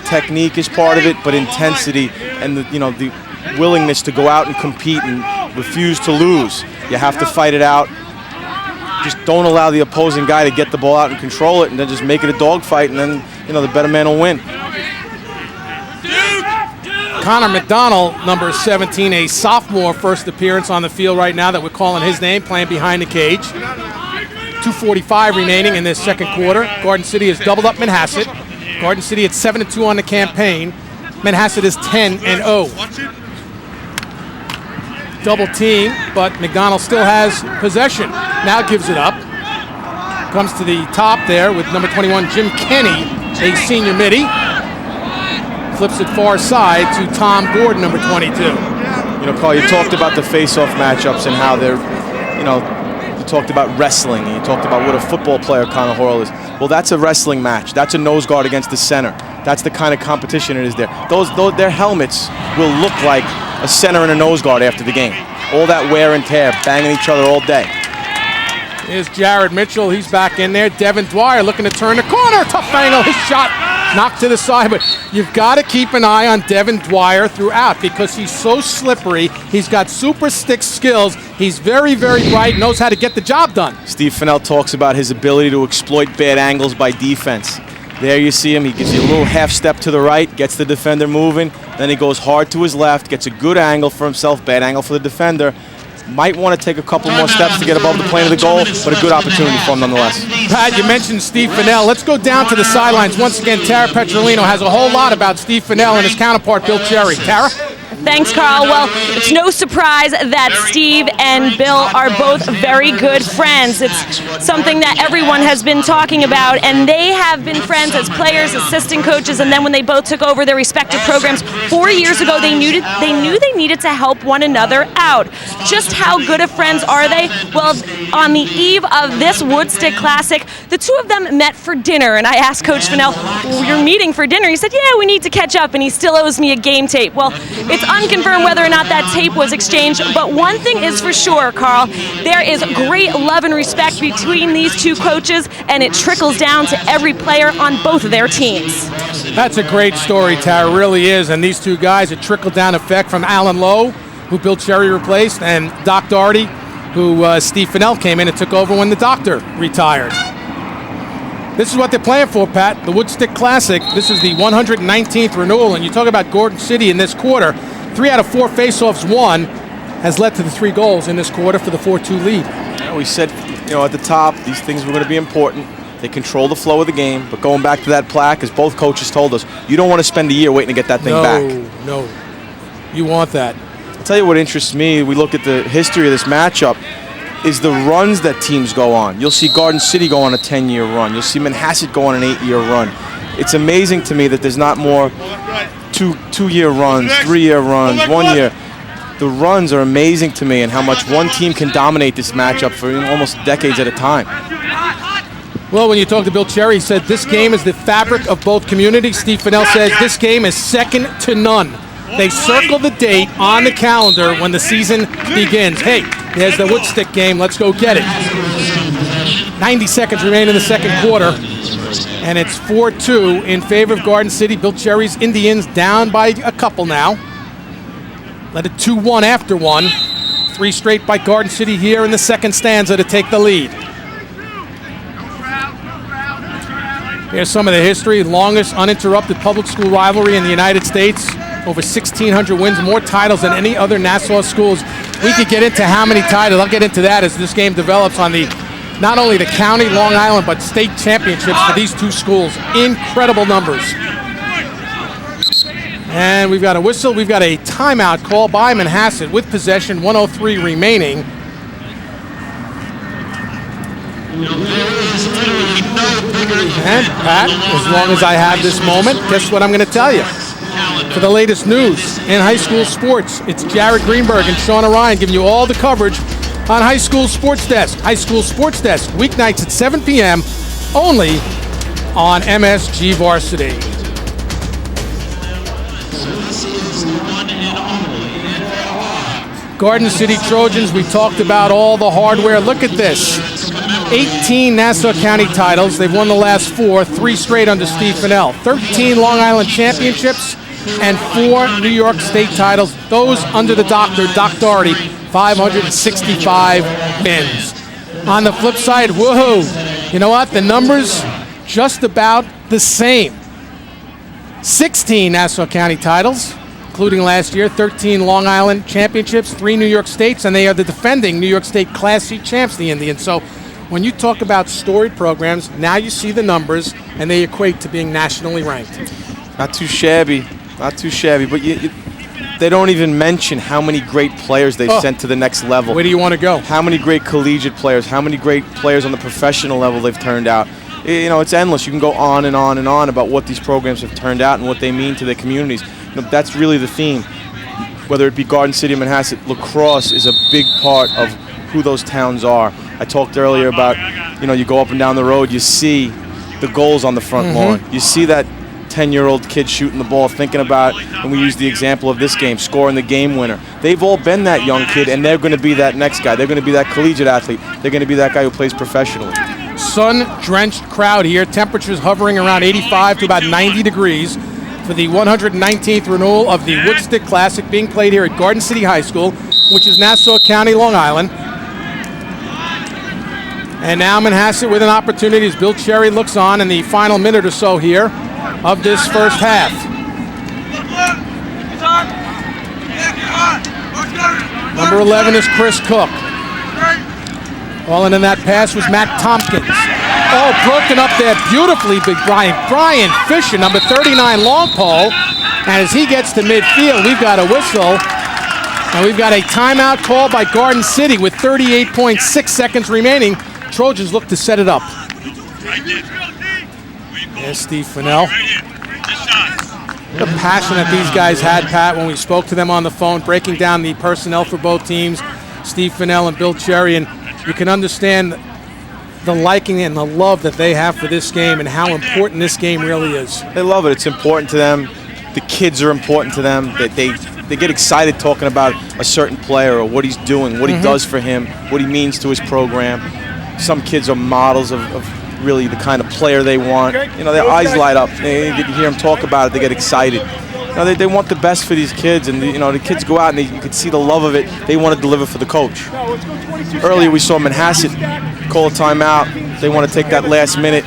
technique is part of it, but intensity and the willingness to go out and compete and refuse to lose. You have to fight it out. Just don't allow the opposing guy to get the ball out and control it, and then just make it a dogfight, and then the better man will win. Connor McDonald, number 17, a sophomore, first appearance on the field right now that we're calling his name, playing behind the cage. 2:45 remaining in this second quarter. Garden City has doubled up Manhasset. Garden City at 7-2 on the campaign. Manhasset is 10-0. Double team, but McDonald still has possession. Now gives it up. Comes to the top there with number 21, Jim Kenny, a senior midi. Flips it far side to Tom Gordon, number 22. Carl, you talked about the face-off matchups and how they're, you talked about wrestling, and you talked about what a football player Connor Horrell is. Well, that's a wrestling match. That's a nose guard against the center. That's the kind of competition it is there. Their helmets will look like a center and a nose guard after the game. All that wear and tear, banging each other all day. Here's Jared Mitchell. He's back in there. Devin Dwyer looking to turn the corner. Tough angle. His shot knocked to the side. But you've got to keep an eye on Devin Dwyer throughout because he's so slippery. He's got super stick skills. He's very, very bright, knows how to get the job done. Steve Fennell talks about his ability to exploit bad angles by defense. There you see him. He gives you a little half step to the right, gets the defender moving. Then he goes hard to his left, gets a good angle for himself, bad angle for the defender. Might want to take a couple more steps to get above the plane of the goal, but a good opportunity for him nonetheless. Pat, you mentioned Steve Fennell. Let's go down to the sidelines. Once again, Tara Petrolino has a whole lot about Steve Fennell and his counterpart, Bill Cherry. Tara? Thanks, Carl. Well, it's no surprise that Steve and Bill are both very good friends. It's something that everyone has been talking about, and they have been friends as players, assistant coaches, and then when they both took over their respective programs 4 years ago, they knew they needed to help one another out. Just how good of friends are they? Well, on the eve of this Woodstick Classic, the two of them met for dinner, and I asked Coach Fennell, "You're meeting for dinner?" He said, "Yeah, we need to catch up," and he still owes me a game tape. Well, it's unconfirmed whether or not that tape was exchanged, but one thing is for sure, Carl, there is great love and respect between these two coaches, and it trickles down to every player on both of their teams. That's a great story, Tara, really is, and these two guys, a trickle-down effect from Alan Lowe, who Bill Cherry replaced, and Doc Doherty, who Steve Fennell came in and took over when the doctor retired. This is what they're playing for, Pat, the Woodstick Classic. This is the 119th renewal, and you talk about Garden City in this quarter. 3 out of 4 faceoffs won. has led to the 3 goals in this quarter for the 4-2 lead. Yeah, we said, at the top, these things were going to be important. They control the flow of the game, but going back to that plaque, as both coaches told us, you don't want to spend a year waiting to get that thing back. No. You want that. I'll tell you what interests me. We look at the history of this matchup, is the runs that teams go on. You'll see Garden City go on a 10-year run. You'll see Manhasset go on an 8-year run. It's amazing to me that there's not more two-year runs, 3-year runs, 1 year. The runs are amazing to me and how much one team can dominate this matchup for almost decades at a time. Well, when you talk to Bill Cherry, he said this game is the fabric of both communities. Steve Fennell says this game is second to none. They circle the date on the calendar when the season begins. Hey, there's the Woodstick game. Let's go get it. 90 seconds remain in the second quarter, and it's 4-2 in favor of Garden City. Bill Cherry's Indians down by a couple now. Led it 2-1 after 1. 3 straight by Garden City here in the second stanza to take the lead. Here's some of the history. Longest uninterrupted public school rivalry in the United States. Over 1,600 wins, more titles than any other Nassau schools. We could get into how many titles. I'll get into that as this game develops on the not only the county, Long Island, but state championships for these 2 schools. Incredible numbers. And we've got a whistle. We've got a timeout call by Manhasset with possession, 1:03 remaining. And Pat, as long as I have this moment, guess what I'm going to tell you? For the latest news in high school sports, it's Jared Greenberg and Shauna Ryan giving you all the coverage on High School Sports Desk. High School Sports Desk, weeknights at 7 p.m., only on MSG Varsity. Garden City Trojans, we talked about all the hardware. Look at this. 18 Nassau County titles. They've won the last 4, 3 straight under Steve Fennell. 13 Long Island championships and 4 New York State titles. Those under the doctor, Doc Doherty, 565 wins. On the flip side, woohoo, you know what? The numbers just about the same. 16 Nassau County titles, including last year, 13 Long Island championships, 3 New York States, and they are the defending New York State Class C champs, the Indians. So when you talk about storied programs, now you see the numbers, and they equate to being nationally ranked. Not too shabby, but they don't even mention how many great players they've sent to the next level. Where do you want to go? How many great collegiate players, how many great players on the professional level they've turned out. It's endless. You can go on and on and on about what these programs have turned out and what they mean to their communities. That's really the theme. Whether it be Garden City or Manhasset, lacrosse is a big part of who those towns are. I talked earlier about, you go up and down the road, you see the goals on the front lawn. You see that 10-year-old kid shooting the ball, thinking about, and we use the example of this game, scoring the game winner. They've all been that young kid, and they're going to be that next guy. They're going to be that collegiate athlete. They're going to be that guy who plays professionally. Sun-drenched crowd here. Temperatures hovering around 85 to about 90 degrees for the 119th renewal of the Woodstick Classic being played here at Garden City High School, which is Nassau County, Long Island. And now Manhasset with an opportunity as Bill Cherry looks on in the final minute or so here of this first half. Number 11 is Chris Cook. Falling in that pass was Matt Tompkins. Oh, broken up there beautifully, big Brian. Brian Fisher, number 39 long pole. And as he gets to midfield, we've got a whistle. And we've got a timeout call by Garden City with 38.6 seconds remaining. Trojans look to set it up. There's Steve Fennell. The passion that these guys had, Pat, when we spoke to them on the phone, breaking down the personnel for both teams, Steve Fennell and Bill Cherry, and you can understand the liking and the love that they have for this game and how important this game really is. They love it. It's important to them. The kids are important to them. They get excited talking about a certain player or what he's doing, what he does for him, what he means to his program. Some kids are models of really the kind of player they want. Their eyes light up. You hear them talk about it, they get excited. They want the best for these kids, and the kids go out and you can see the love of it. They want to deliver for the coach. Earlier we saw Manhasset call a timeout. They want to take that last minute,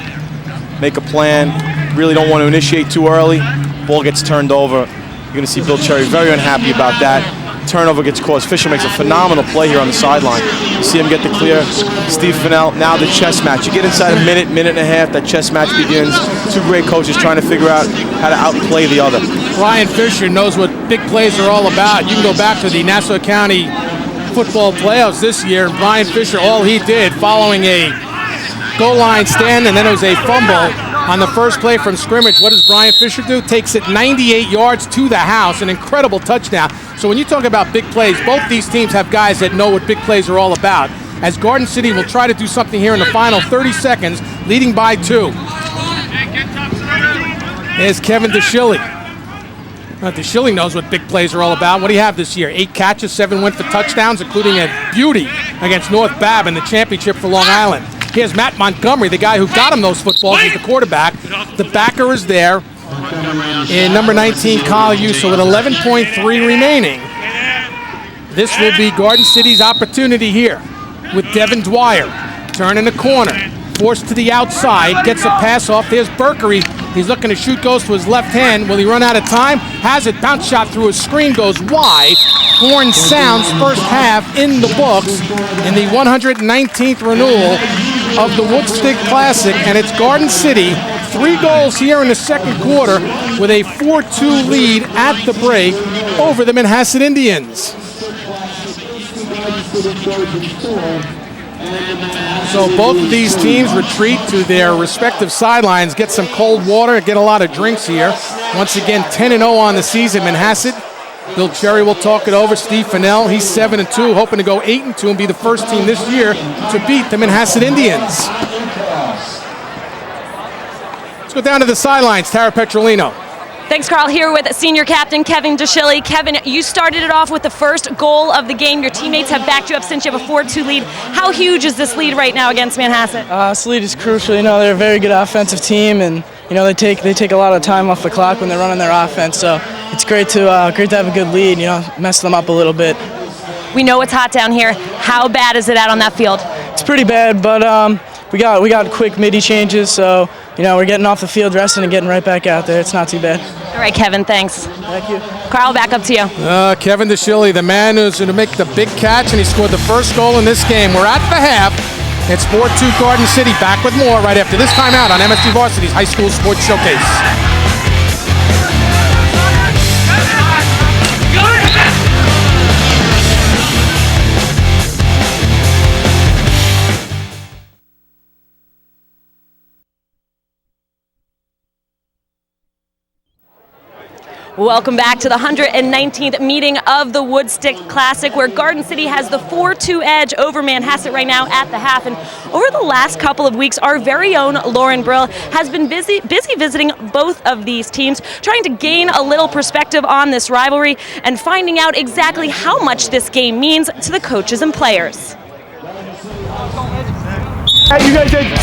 make a plan. Really don't want to initiate too early. Ball gets turned over. You're going to see Bill Cherry very unhappy about that. turnover gets caused. Fisher makes a phenomenal play here on the sideline. You see him get the clear. Steve Fennell, now the chess match. You get inside a minute, minute and a half, that chess match begins. Two great coaches trying to figure out how to outplay the other. Brian Fisher knows what big plays are all about. You can go back to the Nassau County football playoffs this year, and Brian Fisher, all he did following a goal line stand, and then it was a fumble on the first play from scrimmage. What does Brian Fisher do? Takes it 98 yards to the house, an incredible touchdown. So when you talk about big plays, both these teams have guys that know what big plays are all about. As Garden City will try to do something here in the final 30 seconds, leading by 2. There's Kevin DeShilly. DeShilly knows what big plays are all about. What do you have this year? 8 catches, 7 went for touchdowns, including a beauty against North Babb in the championship for Long Island. Here's Matt Montgomery, the guy who got him those footballs. He's the quarterback. The backer is there in number 19, Kyle Yuso, with 11.3 remaining. This will be Garden City's opportunity here with Devin Dwyer. Turning the corner, forced to the outside, gets a pass off. There's Berkery. He's looking to shoot, goes to his left hand. Will he run out of time? Has it, bounce shot through his screen, goes wide. Horn sounds, first half in the books in the 119th renewal of the Woodstick Classic, and it's Garden City. 3 goals here in the second quarter with a 4-2 lead at the break over the Manhasset Indians. So both of these teams retreat to their respective sidelines, get some cold water, get a lot of drinks here. Once again, 10-0 on the season, Manhasset. Bill Cherry will talk it over. Steve Fennell, he's 7-2, hoping to go 8-2 and be the first team this year to beat the Manhasset Indians. Let's go down to the sidelines. Tara Petrolino. Thanks, Carl. Here with senior captain Kevin DeShilly. Kevin, you started it off with the first goal of the game. Your teammates have backed you up since you have a 4-2 lead. How huge is this lead right now against Manhasset? This lead is crucial. You know, they're a very good offensive team, and you know they take a lot of time off the clock when they're running their offense. So it's great to have a good lead. You know, mess them up a little bit. We know it's hot down here. How bad is it out on that field? It's pretty bad, but we got quick midi changes, so you know we're getting off the field, resting, and getting right back out there. It's not too bad. All right, Kevin, thanks. Thank you. Carl, back up to you. Kevin DeShilly, the man who's going to make the big catch, and he scored the first goal in this game. We're at the half. It's 4-2 Garden City. Back with more right after this timeout on MSG Varsity's High School Sports Showcase. Welcome back to the 119th meeting of the Woodstick Classic, where Garden City has the 4-2 edge over Manhasset right now at the half. And over the last couple of weeks, our very own Lauren Brill has been busy visiting both of these teams, trying to gain a little perspective on this rivalry and finding out exactly how much this game means to the coaches and players. Hey, you guys did.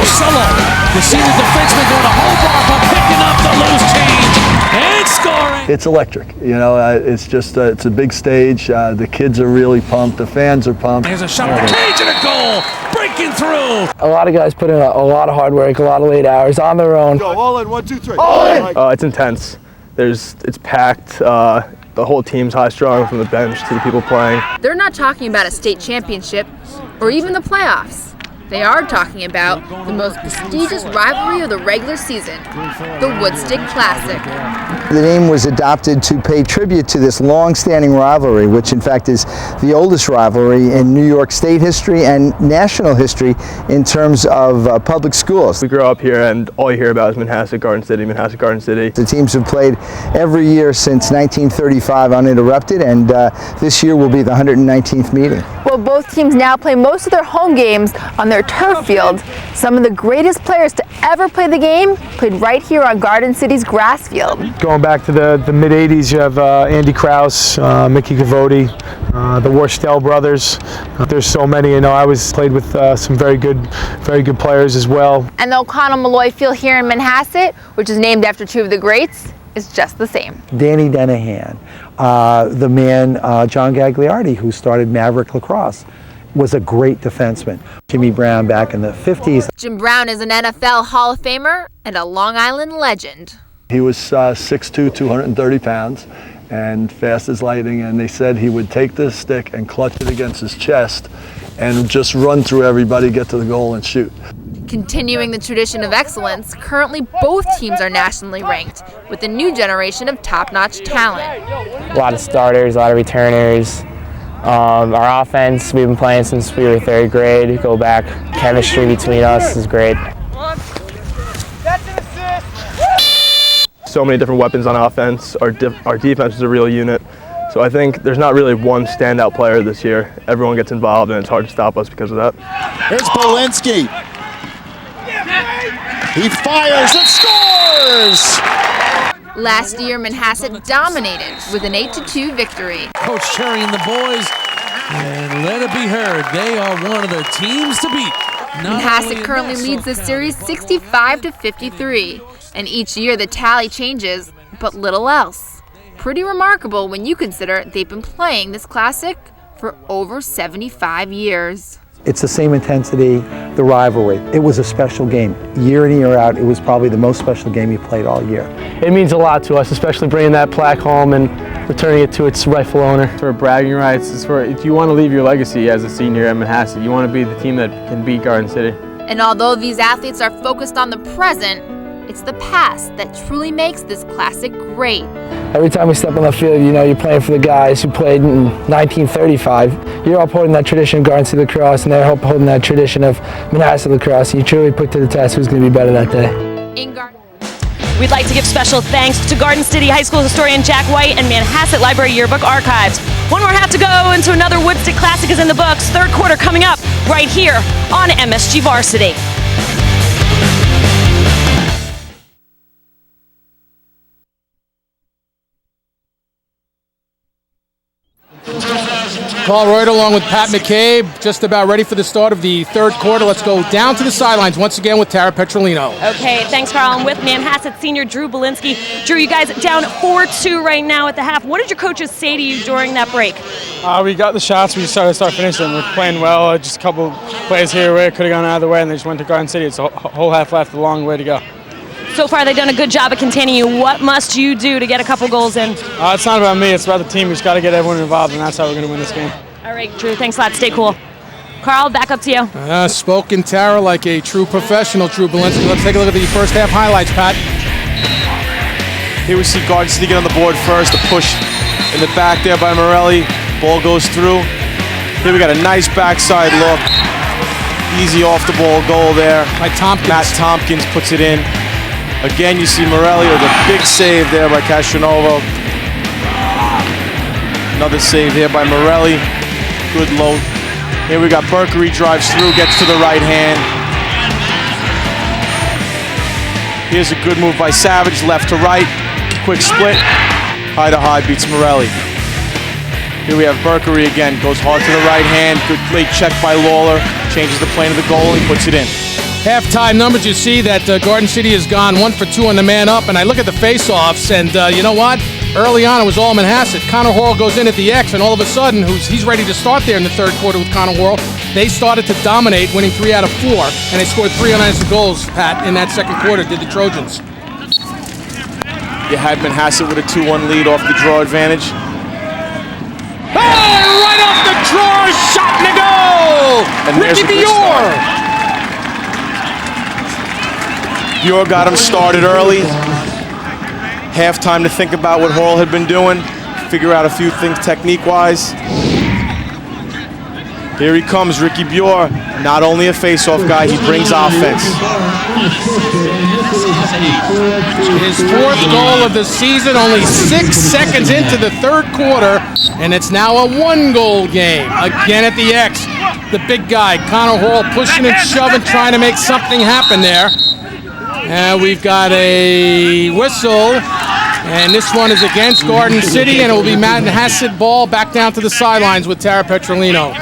Solo. You see the defenseman going to Hobart, but picking up the loose change and scoring. It's electric. You know, it's just it's a big stage. The kids are really pumped. The fans are pumped. There's a shot at the cage and a goal, breaking through. A lot of guys put in a lot of hard work, a lot of late hours on their own. Go all in, 1, 2, 3. All in. It's intense. It's packed. The whole team's high strung from the bench to the people playing. They're not talking about a state championship or even the playoffs. They are talking about the most prestigious rivalry of the regular season, the Woodstick Classic. The name was adopted to pay tribute to this long-standing rivalry, which in fact is the oldest rivalry in New York State history and national history in terms of public schools. We grew up here and all you hear about is Manhasset, Garden City, Manhasset, Garden City. The teams have played every year since 1935 uninterrupted, and this year will be the 119th meeting. Well, both teams now play most of their home games on their turf field. Some of the greatest players to ever play the game played right here on Garden City's grass field. Going back to the mid-'80s, you have Andy Krause, Mickey Cavoti, the Worstel brothers. There's so many. You know, I played with some very good players as well. And the O'Connell-Malloy Field here in Manhasset, which is named after two of the greats, is just the same. Danny Denahan, the man John Gagliardi, who started Maverick Lacrosse, was a great defenseman. Jimmy Brown back in the 50s. Jim Brown is an NFL Hall of Famer and a Long Island legend. He was 6'2", 230 pounds, and fast as lightning, and they said he would take the stick and clutch it against his chest and just run through everybody, get to the goal and shoot. Continuing the tradition of excellence, currently both teams are nationally ranked, with a new generation of top-notch talent. A lot of starters, a lot of returners. Our offense, we've been playing since we were third grade. Go back, chemistry between us is great. So many different weapons on offense. Our defense is a real unit. So I think there's not really one standout player this year. Everyone gets involved, and it's hard to stop us because of that. Here's Polinsky. He fires and scores! Last year, Manhasset dominated with an 8-2 victory. Coach Cherry and the boys, and let it be heard, they are one of the teams to beat. Manhasset currently leads the series 65-53, and each year the tally changes, but little else. Pretty remarkable when you consider they've been playing this classic for over 75 years. It's the same intensity, the rivalry. It was a special game. Year in, year out, it was probably the most special game you played all year. It means a lot to us, especially bringing that plaque home and returning it to its rightful owner. For bragging rights, it's for if you want to leave your legacy as a senior at Manhasset, you want to be the team that can beat Garden City. And although these athletes are focused on the present, it's the past that truly makes this classic great. Every time we step on the field, you know, you're playing for the guys who played in 1935. You're upholding that tradition of Garden City lacrosse, and they're upholding that tradition of Manhasset lacrosse. And you truly put to the test who's going to be better that day. We'd like to give special thanks to Garden City High School historian Jack White and Manhasset Library Yearbook Archives. One more half to go into another Woodstick Classic is in the books. Third quarter coming up right here on MSG Varsity. Paul Reuter along with Pat McCabe, just about ready for the start of the third quarter. Let's go down to the sidelines once again with Tara Petrolino. Okay, thanks, Carl. I'm with Manhasset senior Drew Belinsky. Drew, you guys down 4-2 right now at the half. What did your coaches say to you during that break? We got the shots. We started to finish them. We're playing well. Just a couple plays here or there could have gone out of the way, and they just went to Garden City. It's a whole half left, a long way to go. So far, they've done a good job of containing you. What must you do to get a couple goals in? It's not about me. It's about the team. We just got to get everyone involved, and that's how we're going to win this game. All right, Drew. Thanks a lot. Stay cool. Carl, back up to you. Spoken Tara like a true professional, Drew Belinsky. Let's take a look at the first half highlights, Pat. Here we see Garden City get on the board first. A push in the back there by Morelli. Ball goes through. Here we got a nice backside look. Easy off the ball goal there. By Tompkins. Matt Tompkins puts it in. Again, you see Morelli with a big save there by Castronovo. Another save here by Morelli. Good low. Here we got Berkery drives through, gets to the right hand. Here's a good move by Savage, left to right. Quick split. High to high beats Morelli. Here we have Berkery again, goes hard to the right hand. Good late check by Lawler. Changes the plane of the goal and he puts it in. Halftime numbers, you see that Garden City has gone 1 for 2 on the man up, and I look at the face-offs, and you know what? Early on, it was all Manhasset. Connor Horrell goes in at the X, and all of a sudden, he's ready to start there in the third quarter with Connor Horrell. They started to dominate, winning 3 out of 4, and they scored 3 unanswered goals, Pat, in that second quarter, did the Trojans. You had Manhasset with a 2-1 lead off the draw advantage. Oh, right off the draw, shot and a goal! And Ricky Dior! Dior got him started early. Halftime to think about what Horrell had been doing, figure out a few things technique-wise. Here he comes, Ricky Dior. Not only a face-off guy, he brings offense. His 4th goal of the season, only 6 seconds into the third quarter, and it's now a 1-goal game. Again at the X, the big guy, Connor Horrell, pushing and shoving, trying to make something happen there. And we've got a whistle, and this one is against Garden City, and it will be Manhasset ball back down to the sidelines with Tara Petrolino.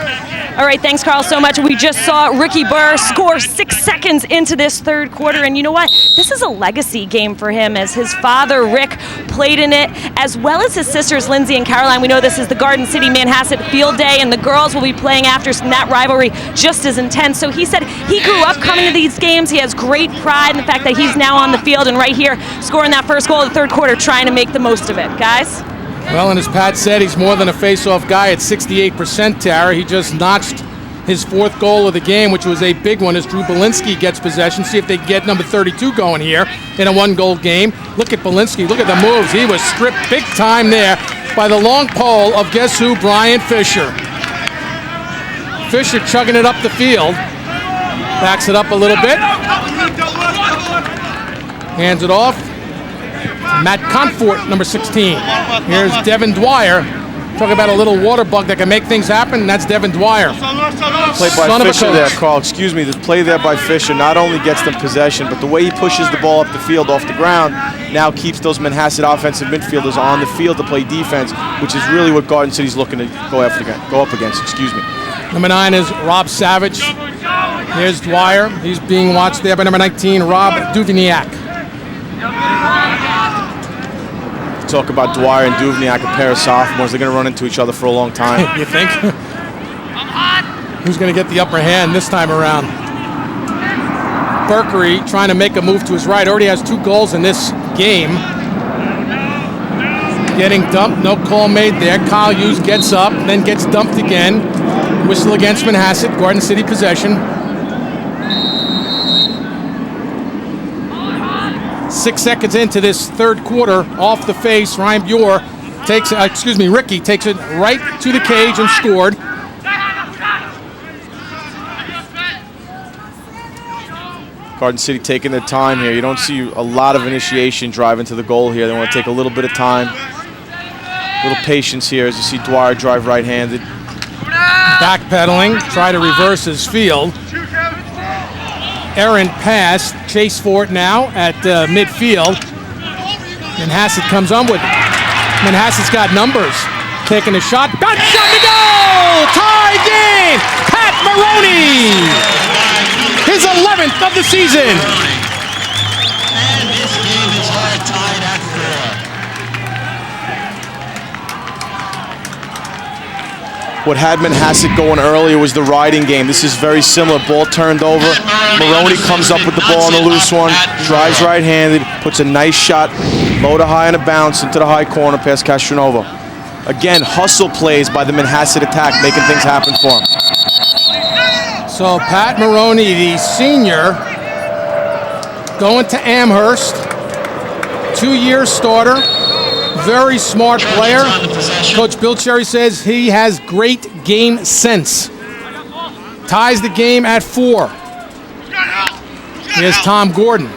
All All right, thanks, Carl, so much. We just saw Ricky Burr score 6 seconds into this third quarter, and you know what? This is a legacy game for him, as his father, Rick, played in it, as well as his sisters, Lindsay and Caroline. We know this is the Garden City Manhasset Field Day, and the girls will be playing after, so that rivalry just as intense. So he said he grew up coming to these games. He has great pride in the fact that he's now on the field and right here scoring that first goal of the third quarter, trying to make the most of it. Guys? Well, and as Pat said, he's more than a face-off guy at 68%, Tara. He just notched his 4th goal of the game, which was a big one, as Drew Belinsky gets possession. See if they can get number 32 going here in a 1-goal game. Look at Belinsky. Look at the moves. He was stripped big time there by the long pole of guess who? Brian Fisher. Fisher chugging it up the field. Backs it up a little bit. Hands it off. Matt Confort, number 16. Here's Devin Dwyer. Talk about a little water bug that can make things happen, and that's Devin Dwyer. Play by Fisher there, Carl. Excuse me. The play there by Fisher not only gets them possession, but the way he pushes the ball up the field off the ground now keeps those Manhasset offensive midfielders on the field to play defense, which is really what Garden City's looking to go up against. Excuse me. Number 9 is Rob Savage. Here's Dwyer. He's being watched there by number 19, Rob Duvignac. Talk about Dwyer and Duvignac, a pair of sophomores. They're going to run into each other for a long time. You think? Who's going to get the upper hand this time around? Berkery trying to make a move to his right. Already has 2 goals in this game. Getting dumped. No call made there. Kyle Hughes gets up, then gets dumped again. Whistle against Manhasset. Garden City possession. 6 seconds into this third quarter, off the face, Ryan Buer takes, Ricky takes it right to the cage and scored. Garden City taking their time here. You don't see a lot of initiation driving to the goal here. They want to take a little bit of time, a little patience here as you see Dwyer drive right-handed. Backpedaling, try to reverse his field. Errant pass, chase for it now at midfield. Manhasset comes on with it. Manhasset's got numbers. Taking a shot, got shot to goal! Tie game! Pat Maroney! His 11th of the season! And this game is all tied at 4. What had Manhasset going earlier was the riding game. This is very similar. Ball turned over. Maroney comes up with the ball on the loose one, drives right-handed, puts a nice shot, low to high on a bounce into the high corner past Castronova. Again, hustle plays by the Manhasset attack, making things happen for him. So Pat Maroney, the senior, going to Amherst, 2-year starter. Very smart player. Coach Bill Cherry says he has great game sense. Ties the game at 4. Here's Tom Gordon.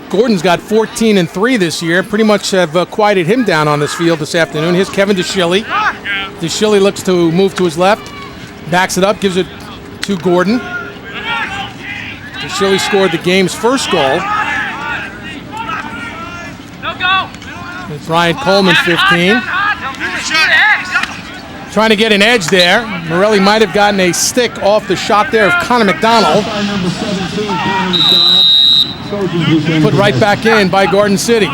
Gordon's got 14 and 3 this year. Pretty much have quieted him down on this field this afternoon. Here's Kevin DeShilly. DeShilly looks to move to his left. Backs it up, gives it to Gordon. DeShilly scored the game's first goal. It's Ryan Coleman, 15. Trying to get an edge there. Morelli might have gotten a stick off the shot there of Connor McDonald. Put right back in by Garden City.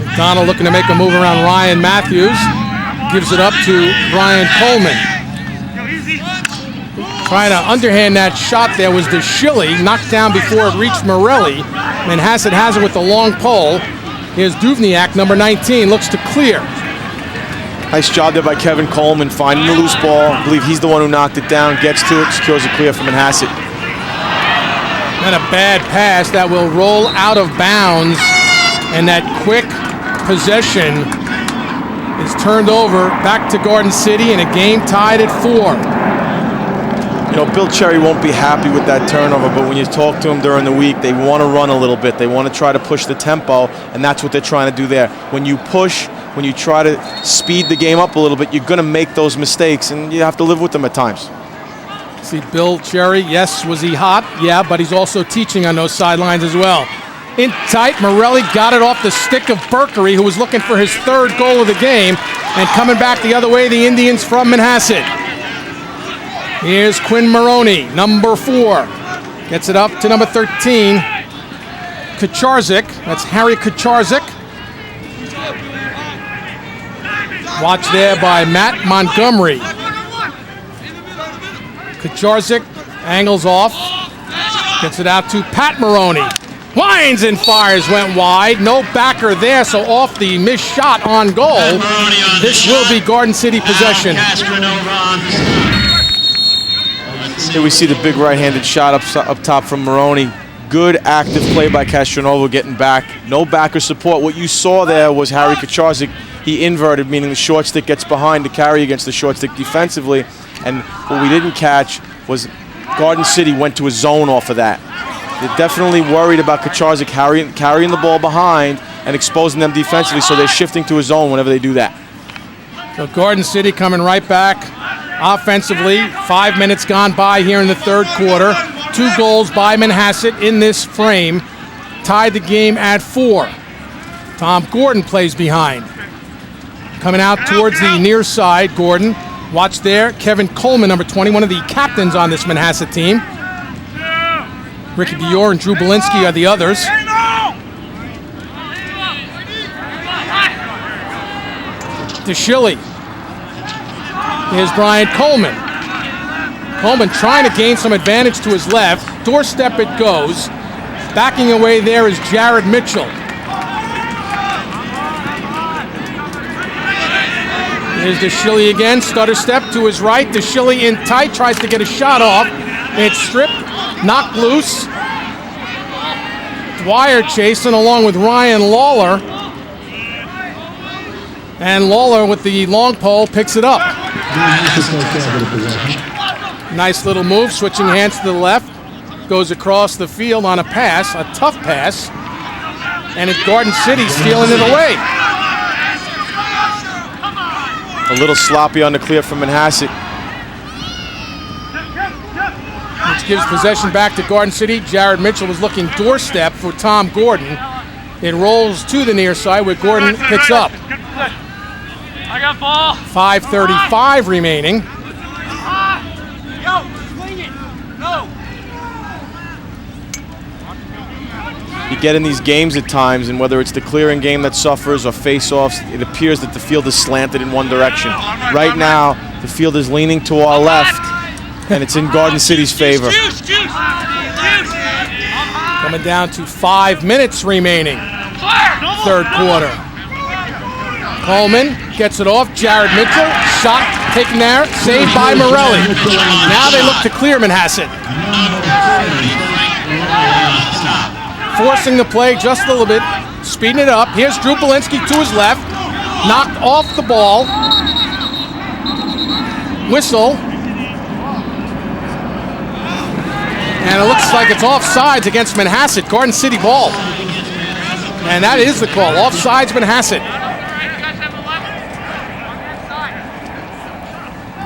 McDonald looking to make a move around Ryan Matthews. Gives it up to Brian Coleman. Trying to underhand that shot there was DeShilly, knocked down before it reached Morelli. Manhasset has it with the long pole. Here's Duvignac, number 19, looks to clear. Nice job there by Kevin Coleman, finding the loose ball. I believe he's the one who knocked it down, gets to it, secures a clear for Manhasset. And a bad pass that will roll out of bounds, and that quick possession is turned over back to Garden City in a game tied at 4. You know, Bill Cherry won't be happy with that turnover, but when you talk to him during the week, they want to run a little bit. They want to try to push the tempo, and that's what they're trying to do there. When you push, when you try to speed the game up a little bit, you're going to make those mistakes, and you have to live with them at times. See, Bill Cherry, yes, was he hot? Yeah, but he's also teaching on those sidelines as well. in tight. Morelli got it off the stick of Berkery, who was looking for his third goal of the game. And coming back the other way, the Indians from Manhasset. Here's Quinn Maroney, number 4. Gets it up to number 13. Kacharzik, that's Harry Kacharzik. Watch there by Matt Montgomery. Kacharzik angles off. Gets it out to Pat Maroney. Winds and fires, went wide. No backer there, so off the missed shot on goal. This will be Garden City possession. Here we see the big right-handed shot up top from Maroney. Good active play by Castronovo getting back. No backer support. What you saw there was Harry Kacharzik. He inverted, meaning the short stick gets behind to carry against the short stick defensively. And what we didn't catch was Garden City went to a zone off of that. They're definitely worried about Kacharzik carrying the ball behind and exposing them defensively, so they're shifting to a zone whenever they do that. So Garden City coming right back offensively. 5 minutes gone by here in the third quarter. 2 goals by Manhasset in this frame. Tied the game at 4. Tom Gordon plays behind. Coming out towards the near side, Gordon. Watch there, Kevin Coleman, number 20, one of the captains on this Manhasset team. Ricky Dior and Drew Belinsky are the others. DeShilly. Here's Brian Coleman. Coleman trying to gain some advantage to his left. Doorstep it goes. Backing away there is Jared Mitchell. Here's DeShilly again. Stutter step to his right. DeShilly in tight. Tries to get a shot off. It's stripped. Knocked loose. Dwyer chasing along with Ryan Lawler. And Lawler with the long pole picks it up. Nice little move, switching hands to the left. Goes across the field on a pass, a tough pass. And it's Garden City stealing it away. A little sloppy on the clear from Manhasset. Which gives possession back to Garden City. Jared Mitchell was looking doorstep for Tom Gordon. It rolls to the near side where Gordon picks up. I got ball. 5:35 remaining. Yo, swing it. Go. You get in these games at times, and whether it's the clearing game that suffers or face-offs, it appears that the field is slanted in one direction. Right now, the field is leaning to our left, and it's in Garden City's favor. Coming down to 5 minutes remaining. Third quarter. Coleman gets it off. Jared Mitchell. Shot taken there. Saved by Morelli. Now they look to clear Manhasset. Forcing the play just a little bit. Speeding it up. Here's Drew Belinsky to his left. Knocked off the ball. Whistle. And it looks like it's offsides against Manhasset. Garden City ball. And that is the call. Offsides Manhasset.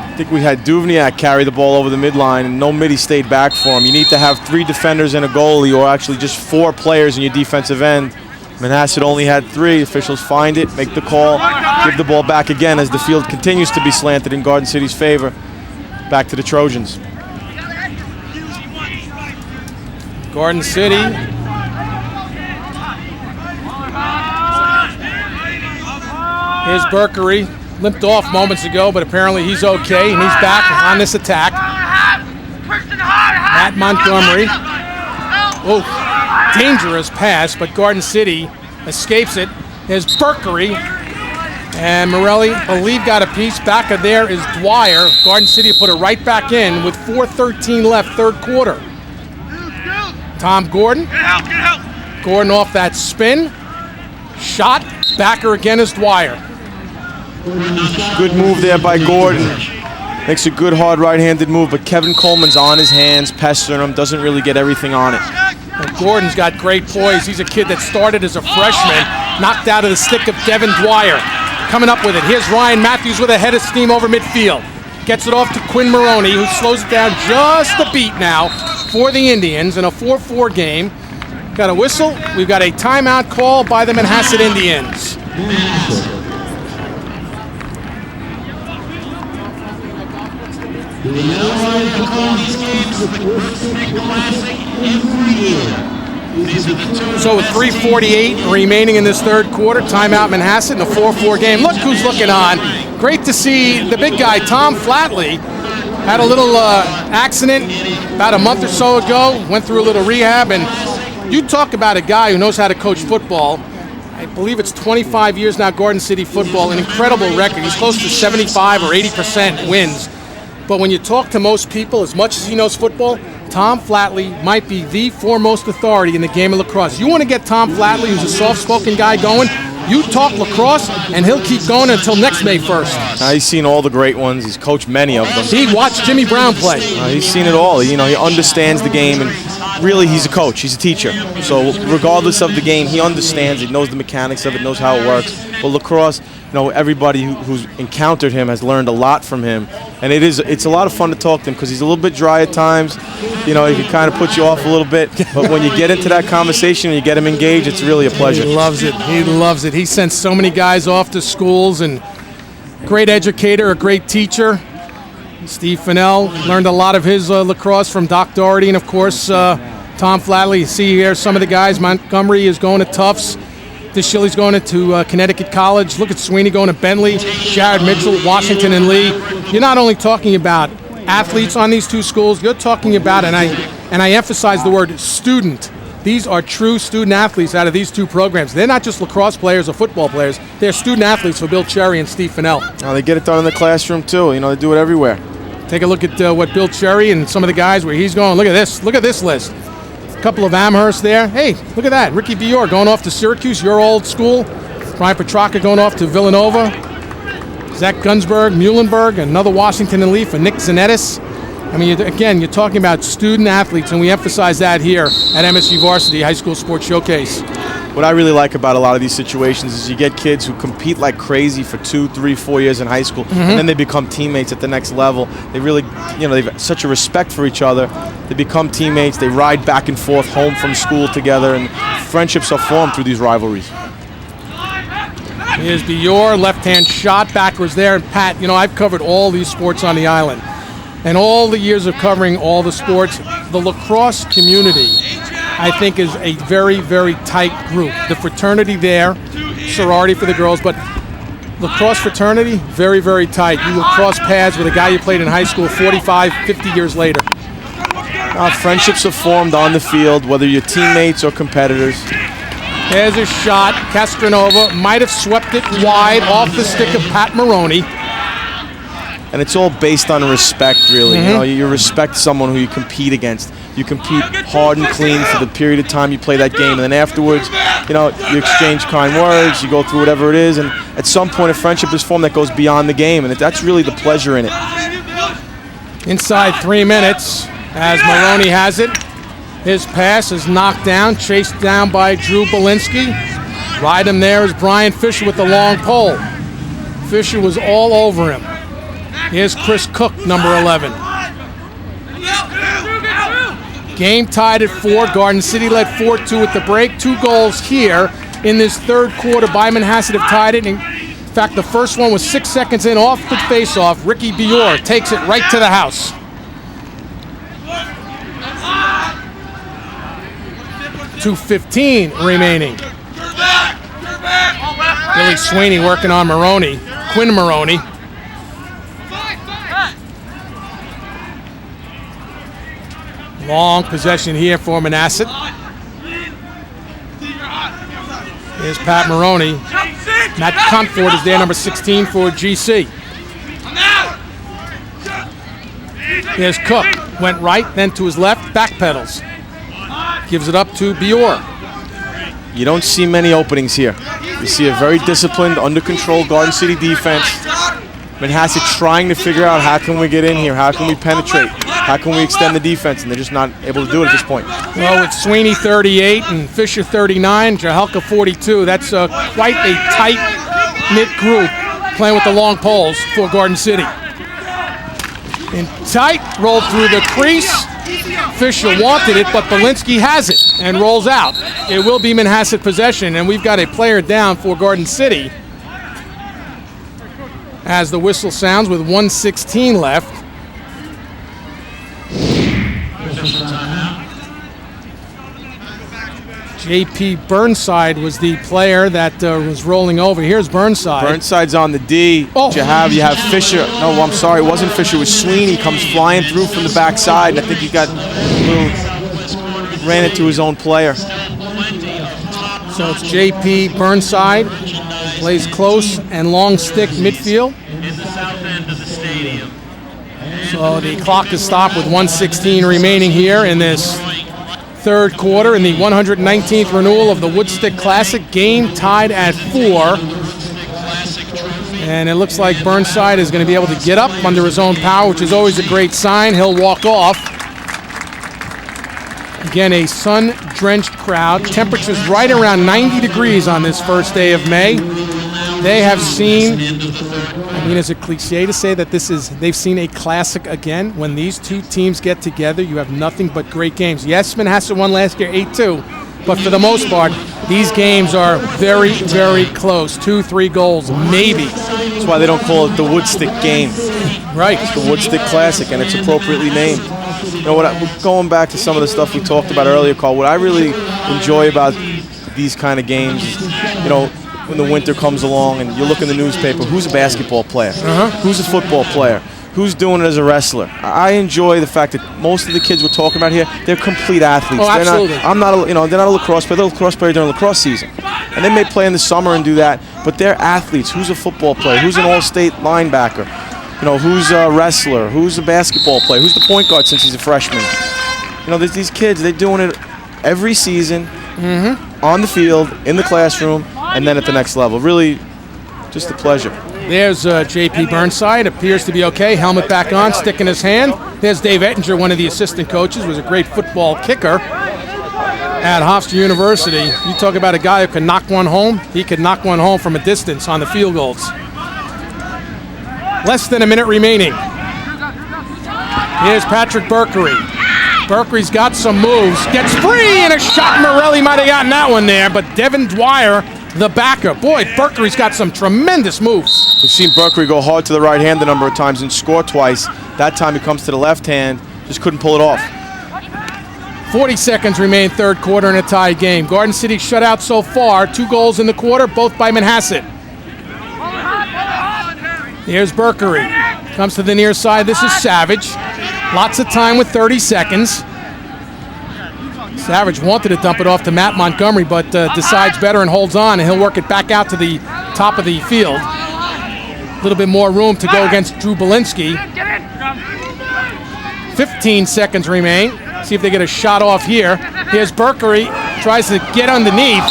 I think we had Duvniak carry the ball over the midline, and no midi stayed back for him. You need to have 3 defenders and a goalie, or actually just 4 players in your defensive end. Manhasset only had 3. Officials find it, make the call, give the ball back again as the field continues to be slanted in Garden City's favor. Back to the Trojans. Garden City. Here's Berkery. Limped off moments ago, but apparently he's okay, and he's back on this attack. Matt Montgomery. Oh, dangerous pass, but Garden City escapes it. There's Berkery. And Morelli, I believe, got a piece. Back of there is Dwyer. Garden City put it right back in with 4:13 left, third quarter. Tom Gordon. Gordon off that spin. Shot. Backer again is Dwyer. Good move there by Gordon. Makes a good hard right-handed move, but Kevin Coleman's on his hands, pestering him, doesn't really get everything on it. Well, Gordon's got great poise. He's a kid that started as a freshman, knocked out of the stick of Devin Dwyer. Coming up with it. Here's Ryan Matthews with a head of steam over midfield. Gets it off to Quinn Maroney, who slows it down just a beat now for the Indians in a 4-4 game. got a whistle. We've got a timeout call by the Manhasset Indians. So with 3:48 remaining in this third quarter, timeout Manhasset in a 4-4 game. Look who's looking on. Great to see the big guy, Tom Flatley. Had a little accident about a month or so ago, went through a little rehab, and you talk about a guy who knows how to coach football. I believe it's 25 years now, Garden City football, an incredible record. He's close to 75 or 80% wins. But when you talk to most people, as much as he knows football, Tom Flatley might be the foremost authority in the game of lacrosse. You want to get Tom Flatley, who's a soft-spoken guy, going, you talk lacrosse, and he'll keep going until next May 1st. He's seen all the great ones. He's coached many of them. He watched Jimmy Brown play. He's seen it all. You know, he understands the game, and really, he's a coach. He's a teacher. So regardless of the game, he understands it, knows the mechanics of it, knows how it works. But lacrosse, you know, everybody who's encountered him has learned a lot from him, and it's a lot of fun to talk to him because he's a little bit dry at times. You know, he can kind of put you off a little bit, but when you get into that conversation and you get him engaged, it's really a pleasure. He loves it. He loves it. He sends so many guys off to schools, and great educator, a great teacher. Steve Fennell learned a lot of his lacrosse from Doc Doherty, and of course Tom Flatley. You see here some of the guys. Montgomery is going to Tufts. DeShilly's going to Connecticut College. Look at Sweeney going to Bentley. Jared Mitchell, Washington, and Lee. You're not only talking about athletes on these two schools, you're talking about, and I emphasize the word student. These are true student athletes out of these two programs. They're not just lacrosse players or football players. They're student athletes for Bill Cherry and Steve Fennell. Now, they get it done in the classroom, too. You know, they do it everywhere. Take a look at what Bill Cherry and some of the guys, where he's going. Look at this. Look at this list. Couple of Amherst there. Hey, look at that. Ricky Bior going off to Syracuse, your old school. Brian Petrarca going off to Villanova. Zach Gunsberg, Muhlenberg, another Washington and Lee for Nick Zanettis. I mean, again, you're talking about student athletes, and we emphasize that here at MSU Varsity High School Sports Showcase. What I really like about a lot of these situations is you get kids who compete like crazy for 2, 3, 4 years in high school, and then they become teammates at the next level. They really, you know, they've such a respect for each other. They become teammates. They ride back and forth home from school together, and friendships are formed through these rivalries. Here's Bior, left-hand shot backwards there. And Pat, you know, I've covered all these sports on the island. And all the years of covering all the sports, the lacrosse community, I think, is a very, very tight group. The fraternity there, sorority for the girls, but lacrosse fraternity, very, very tight. You will cross paths with a guy you played in high school 45, 50 years later. Friendships are formed on the field, whether you're teammates or competitors. There's a shot. Castronova might have swept it wide off the stick of Pat Maroney. And it's all based on respect, really. You know, you respect someone who you compete against. You compete hard and clean for the period of time you play that game, and then afterwards, you know, you exchange kind words, you go through whatever it is, and at some point a friendship is formed that goes beyond the game, and that's really the pleasure in it. Inside 3 minutes, as Maroney has it. His pass is knocked down, chased down by Drew Belinsky. Right him there is Brian Fisher with the long pole. Fisher was all over him. Here's Chris Cook, number 11. Game tied at 4. Garden City led 4-2 at the break. 2 goals here in this third quarter by Manhasset have tied it. In fact, the first one was 6 seconds in off the face-off. Ricky Bior takes it right to the house. .2:15 remaining. Billy Sweeney working on Maroney. Quinn Maroney. Long possession here for Manhasset. Here's Pat Maroney. Matt Comfort is there, number 16 for GC. Here's Cook. Went right, then to his left, backpedals. Gives it up to Bior. You don't see many openings here. You see a very disciplined, under control Garden City defense. Manhasset trying to figure out how can we get in here, how can we penetrate, how can we extend the defense, and they're just not able to do it at this point. Well, it's Sweeney 38 and Fisher 39, Jahelka 42. That's quite a tight-knit group playing with the long poles for Garden City. And tight, rolled through the crease. Fisher wanted it, but Belinsky has it. and rolls out. It will be Manhasset possession, and we've got a player down for Garden City as the whistle sounds with 1:16 left. J.P. Burnside was the player that was rolling over. Here's Burnside. Burnside's on the D. Oh. You have Fisher. No, I'm sorry, it wasn't Fisher. It was Sweeney. Comes flying through from the backside, and I think he got ran into his own player. So it's J.P. Burnside. Plays close and long stick midfield. So the clock is stopped with 1:16 remaining here in this third quarter in the 119th renewal of the Woodstick Classic. Game tied at 4. And it looks like Burnside is going to be able to get up under his own power, which is always a great sign. He'll walk off. Again, a sun-drenched crowd. Temperatures right around 90 degrees on this first day of May. They have seen, I mean, is it cliche to say that they've seen a classic again? When these two teams get together, you have nothing but great games. Yes, Manhasset won last year 8-2, but for the most part, these games are very, very close. 2-3 goals, maybe. That's why they don't call it the Woodstick game. Right. It's the Woodstick Classic, and it's appropriately named. You know what? Going back to some of the stuff we talked about earlier, Carl, what I really enjoy about these kind of games, you know, when the winter comes along and you look in the newspaper, who's a basketball player? Who's a football player? Who's doing it as a wrestler? I enjoy the fact that most of the kids we're talking about here, they're complete athletes. Oh, absolutely. They're not a lacrosse player. They're a lacrosse player during lacrosse season. And they may play in the summer and do that, but they're athletes. Who's a football player? Who's an all-state linebacker? You know, who's a wrestler? Who's a basketball player? Who's the point guard since he's a freshman? You know, there's these kids, they're doing it every season, on the field, in the classroom, and then at the next level. Really, just a pleasure. There's J.P. Burnside, appears to be okay. Helmet back on, stick in his hand. There's Dave Ettinger, one of the assistant coaches, was a great football kicker at Hofstra University. You talk about a guy who can knock one home. He could knock one home from a distance on the field goals. Less than a minute remaining. Here's Patrick Berkery. Berkery's got some moves. Gets free, and a shot. Morelli might have gotten that one there, but Devin Dwyer, the backer. Boy, Berkery's got some tremendous moves. We've seen Berkery go hard to the right hand a number of times and score twice. That time he comes to the left hand, just couldn't pull it off. 40 seconds remain third quarter in a tie game. Garden City shut out so far. 2 goals in the quarter, both by Manhasset. Here's Berkery. Comes to the near side. This is Savage. Lots of time with 30 seconds. Savage wanted to dump it off to Matt Montgomery, but decides better and holds on, and he'll work it back out to the top of the field. A little bit more room to go against Drew Belinsky. 15 seconds remain. See if they get a shot off here. Here's Berkery. Tries to get underneath.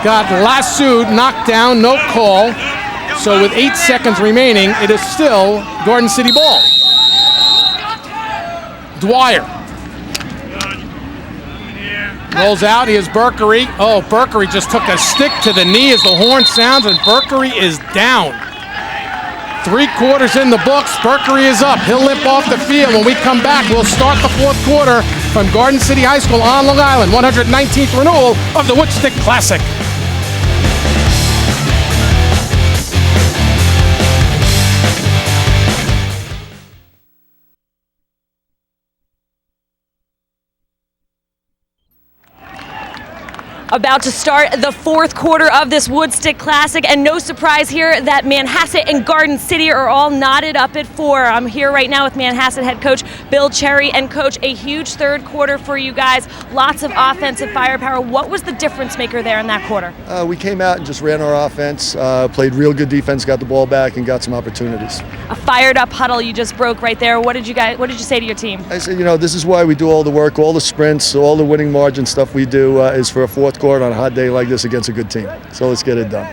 Got lassoed, knocked down, no call. So with 8 seconds remaining, it is still Garden City ball. Dwyer rolls out. Here's Berkery. Oh, Berkery just took a stick to the knee as the horn sounds, and Berkery is down. 3 quarters in the books. Berkery is up. He'll limp off the field. When we come back, we'll start the fourth quarter from Garden City High School on Long Island. 119th renewal of the Woodstick Classic. About to start the fourth quarter of this Woodstick Classic, and no surprise here that Manhasset and Garden City are all knotted up at 4. I'm here right now with Manhasset head coach Bill Cherry, and coach, a huge third quarter for you guys. Lots of offensive firepower. What was the difference maker there in that quarter? We came out and just ran our offense, played real good defense, got the ball back, and got some opportunities. A fired up huddle you just broke right there. What did you say to your team? I said, you know, this is why we do all the work, all the sprints, all the winning margin stuff we do is for a fourth quarter on a hot day like this against a good team. So let's get it done.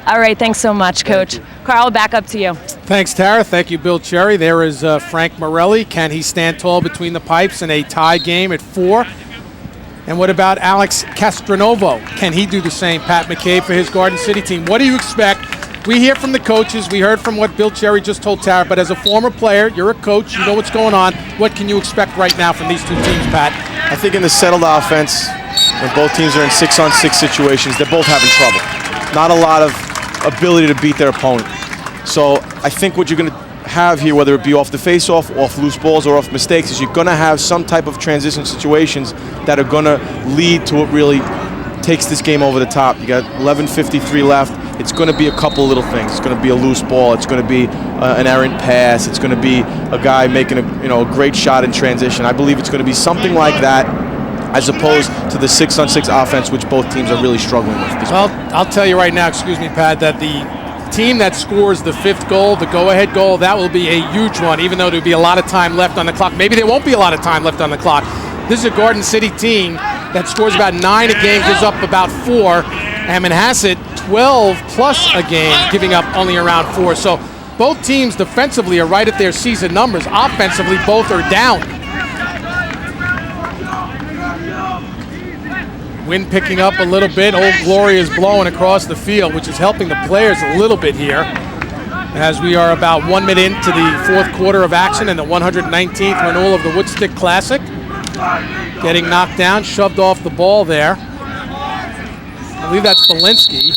All right, thanks so much, Coach. Carl, back up to you. Thanks, Tara. Thank you, Bill Cherry. There is Frank Morelli. Can he stand tall between the pipes in a tie game at 4? And what about Alex Castronovo? Can he do the same? Pat McCabe for his Garden City team. What do you expect? We hear from the coaches. We heard from what Bill Cherry just told Tara. But as a former player, you're a coach. You know what's going on. What can you expect right now from these two teams, Pat? I think in the settled offense, when both teams are in 6-on-6 situations, they're both having trouble. Not a lot of ability to beat their opponent. So I think what you're going to have here, whether it be off the face-off, off loose balls, or off mistakes, is you're going to have some type of transition situations that are going to lead to what really takes this game over the top. You got 11:53 left. It's going to be a couple little things. It's going to be a loose ball. It's going to be an errant pass. It's going to be a guy making a great shot in transition. I believe it's going to be something like that, as opposed to the 6-on-6 offense, which both teams are really struggling with. Well, I'll tell you right now, excuse me, Pat, that the team that scores the 5th goal, the go-ahead goal, that will be a huge one, even though there'll be a lot of time left on the clock. Maybe there won't be a lot of time left on the clock. This is a Garden City team that scores about 9 a game, gives up about 4, and Manhasset 12 plus a game, giving up only around 4. So both teams defensively are right at their season numbers. Offensively, both are down. Wind picking up a little bit. Old Glory is blowing across the field, which is helping the players a little bit here, as we are about 1 minute into the 4th quarter of action in the 119th renewal of the Woodstick Classic. Getting knocked down, shoved off the ball there. I believe that's Belinsky.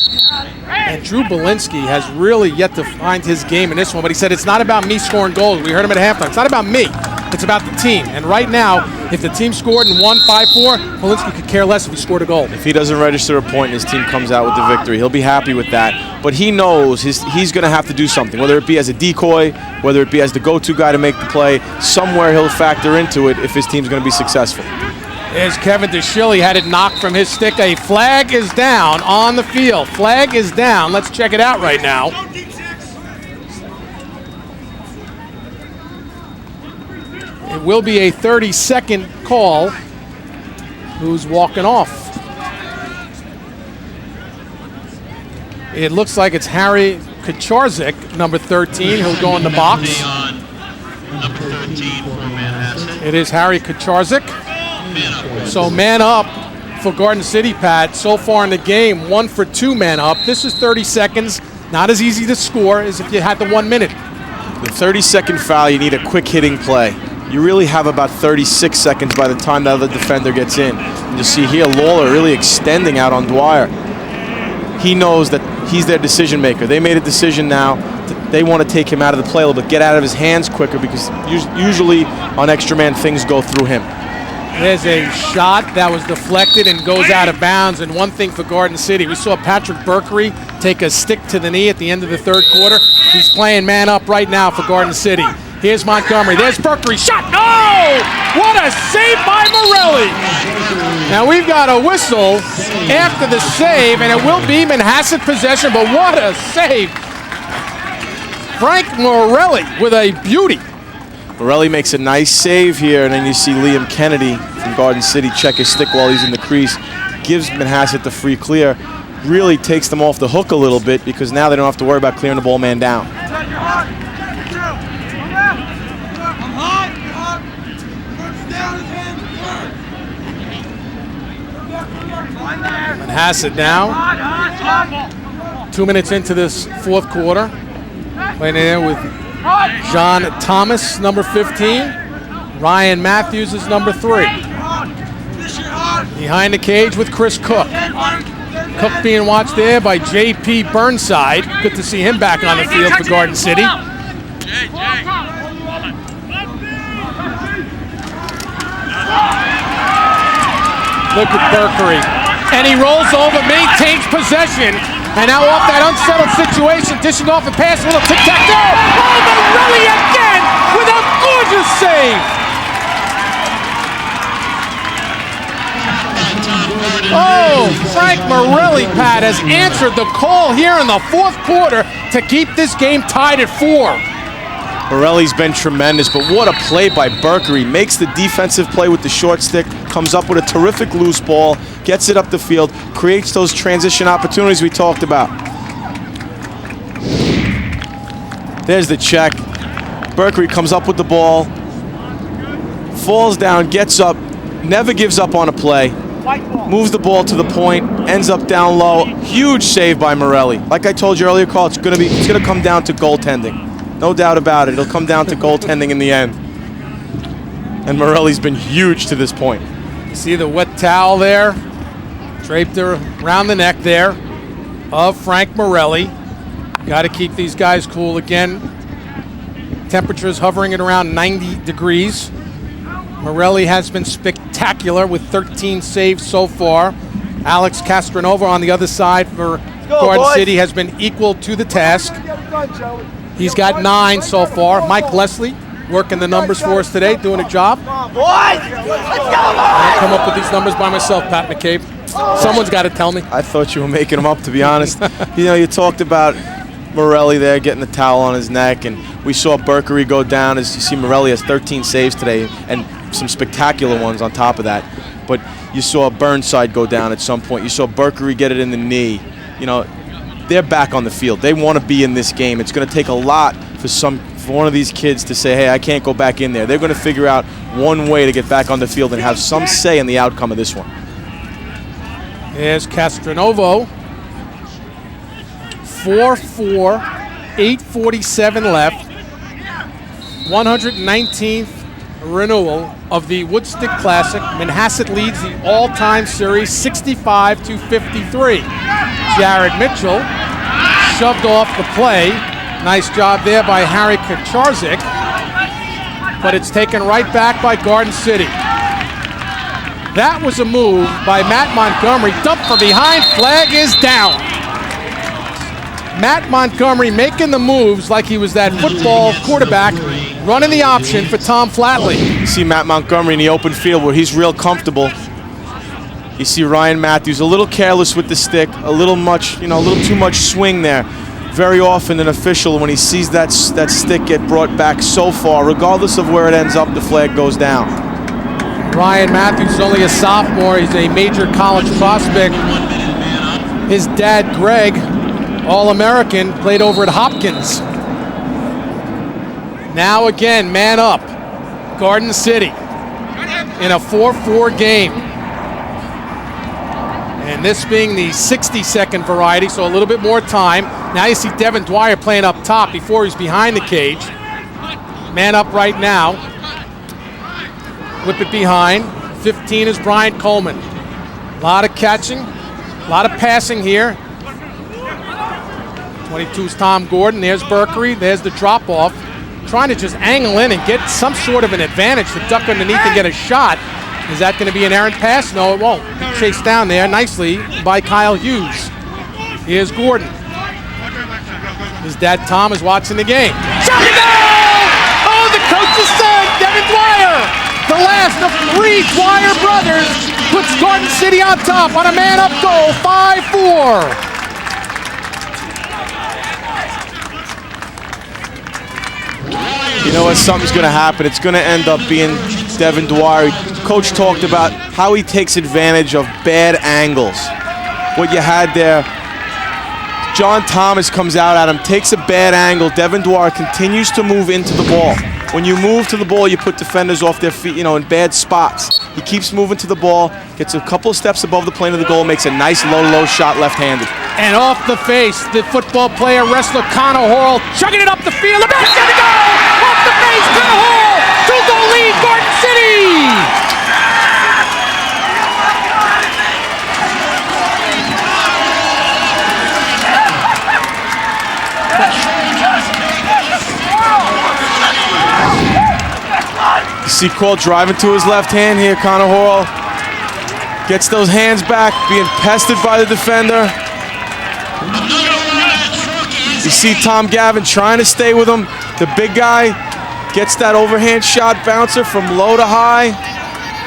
And Drew Belinsky has really yet to find his game in this one, but he said it's not about me scoring goals. We heard him at halftime. It's not about me. It's about the team. And right now, if the team scored and won 5-4, Belinsky could care less if he scored a goal. If he doesn't register a point and his team comes out with the victory, he'll be happy with that. But he knows he's going to have to do something, whether it be as a decoy, whether it be as the go-to guy to make the play. Somewhere he'll factor into it if his team's going to be successful. There's Kevin DeShilly, had it knocked from his stick. A flag is down on the field. Flag is down. Let's check it out right now. It will be a 30-second call. Who's walking off? It looks like it's Harry Kacharzik, number 13, who'll go in the box. Number 13 for Manhasset. It is Harry Kacharzik. So man up for Garden City, Pat. So far in the game, 1 for 2 man up. This is 30 seconds. Not as easy to score as if you had the 1 minute. The 30-second foul, you need a quick hitting play. You really have about 36 seconds by the time the other defender gets in. And you see here, Lawler really extending out on Dwyer. He knows that he's their decision maker. They made a decision now. They want to take him out of the play a little bit, get out of his hands quicker, because usually on extra man, things go through him. There's a shot that was deflected and goes out of bounds. And one thing for Garden City, we saw Patrick Berkery take a stick to the knee at the end of the 3rd quarter. He's playing man up right now for Garden City. Here's Montgomery. There's Berkery. Shot. Oh! What a save by Morelli. Now we've got a whistle after the save, and it will be Manhasset possession, but what a save. Frank Morelli with a beauty. Morelli makes a nice save here, and then you see Liam Kennedy from Garden City check his stick while he's in the crease. Gives Manhasset the free clear. Really takes them off the hook a little bit, because now they don't have to worry about clearing the ball man down. Manhasset now. 2 minutes into this 4th quarter. Playing there with John Thomas, number 15. Ryan Matthews is number 3. Behind the cage with Chris Cook. Cook being watched there by J.P. Burnside. Good to see him back on the field for Garden City. Look at Berkery. And he rolls over, maintains possession. And now off that unsettled situation, dishing off a pass, a little tic-tac-toe. Oh, Morelli again with a gorgeous save. Oh, Frank Morelli, Pat, has answered the call here in the 4th quarter to keep this game tied at 4. Morelli's been tremendous, but what a play by Berkery. Makes the defensive play with the short stick, comes up with a terrific loose ball, gets it up the field, creates those transition opportunities we talked about. There's the check. Berkery comes up with the ball, falls down, gets up, never gives up on a play, moves the ball to the point, ends up down low. Huge save by Morelli. Like I told you earlier, Carl, it's gonna come down to goaltending. No doubt about it. It'll come down to goaltending in the end. And Morelli's been huge to this point. See the wet towel there? Draped around the neck there of Frank Morelli. Got to keep these guys cool again. Temperatures hovering at around 90 degrees. Morelli has been spectacular with 13 saves so far. Alex Castronova on the other side for Garden City has been equal to the task. He's got 9 so far. Mike Leslie working the numbers for us today, doing a job. I didn't come up with these numbers by myself, Pat McCabe. Someone's got to tell me. I thought you were making them up, to be honest. You talked about Morelli there getting the towel on his neck, and we saw Berkery go down. As you see, Morelli has 13 saves today, and some spectacular ones on top of that. But you saw Burnside go down at some point. You saw Berkery get it in the knee. They're back on the field. They want to be in this game. It's going to take a lot for one of these kids to say, hey, I can't go back in there. They're going to figure out one way to get back on the field and have some say in the outcome of this one. There's Castronovo. 4-4, 8:47 left. 119th renewal of the Woodstick Classic. Manhasset leads the all-time series 65-53. Jared Mitchell shoved off the play. Nice job there by Harry Kacharzik. But it's taken right back by Garden City. That was a move by Matt Montgomery. Dumped from behind. Flag is down. Matt Montgomery making the moves like he was that football quarterback, running the option for Tom Flatley. You see Matt Montgomery in the open field where he's real comfortable. You see Ryan Matthews a little careless with the stick, a little too much swing there. Very often an official, when he sees that stick get brought back so far, regardless of where it ends up, the flag goes down. Ryan Matthews is only a sophomore. He's a major college prospect. His dad, Greg, All-American, played over at Hopkins. Now again, man up. Garden City in a 4-4 game. And this being the 60-second variety, so a little bit more time. Now you see Devin Dwyer playing up top before he's behind the cage. Man up right now. Whip it behind. 15 is Brian Coleman. A lot of catching, a lot of passing here. 22 is Tom Gordon. There's Berkery. There's the drop-off. Trying to just angle in and get some sort of an advantage to duck underneath and get a shot. Is that going to be an errant pass? No, it won't. Chased down there nicely by Kyle Hughes. Here's Gordon. His dad, Tom, is watching the game. Shot to goal! Oh, the coach's son, Devin Dwyer. The last of 3 Dwyer brothers puts Garden City on top on a man-up goal, 5-4. You know what? Something's going to happen. It's going to end up being Devin Dwyer. Coach talked about how he takes advantage of bad angles. What you had there, John Thomas comes out at him, takes a bad angle. Devin Dwyer continues to move into the ball. When you move to the ball, you put defenders off their feet, in bad spots. He keeps moving to the ball, gets a couple of steps above the plane of the goal, makes a nice low shot left-handed. And off the face, the football player, wrestler Connor Hall, chugging it up the field. The back's gonna go! Off the face, Connor Hall! 2-goal lead, Garden City! You see Cole driving to his left hand here, Connor Hall. Gets those hands back, being pestered by the defender. You see Tom Gavin trying to stay with him. The big guy gets that overhand shot bouncer from low to high,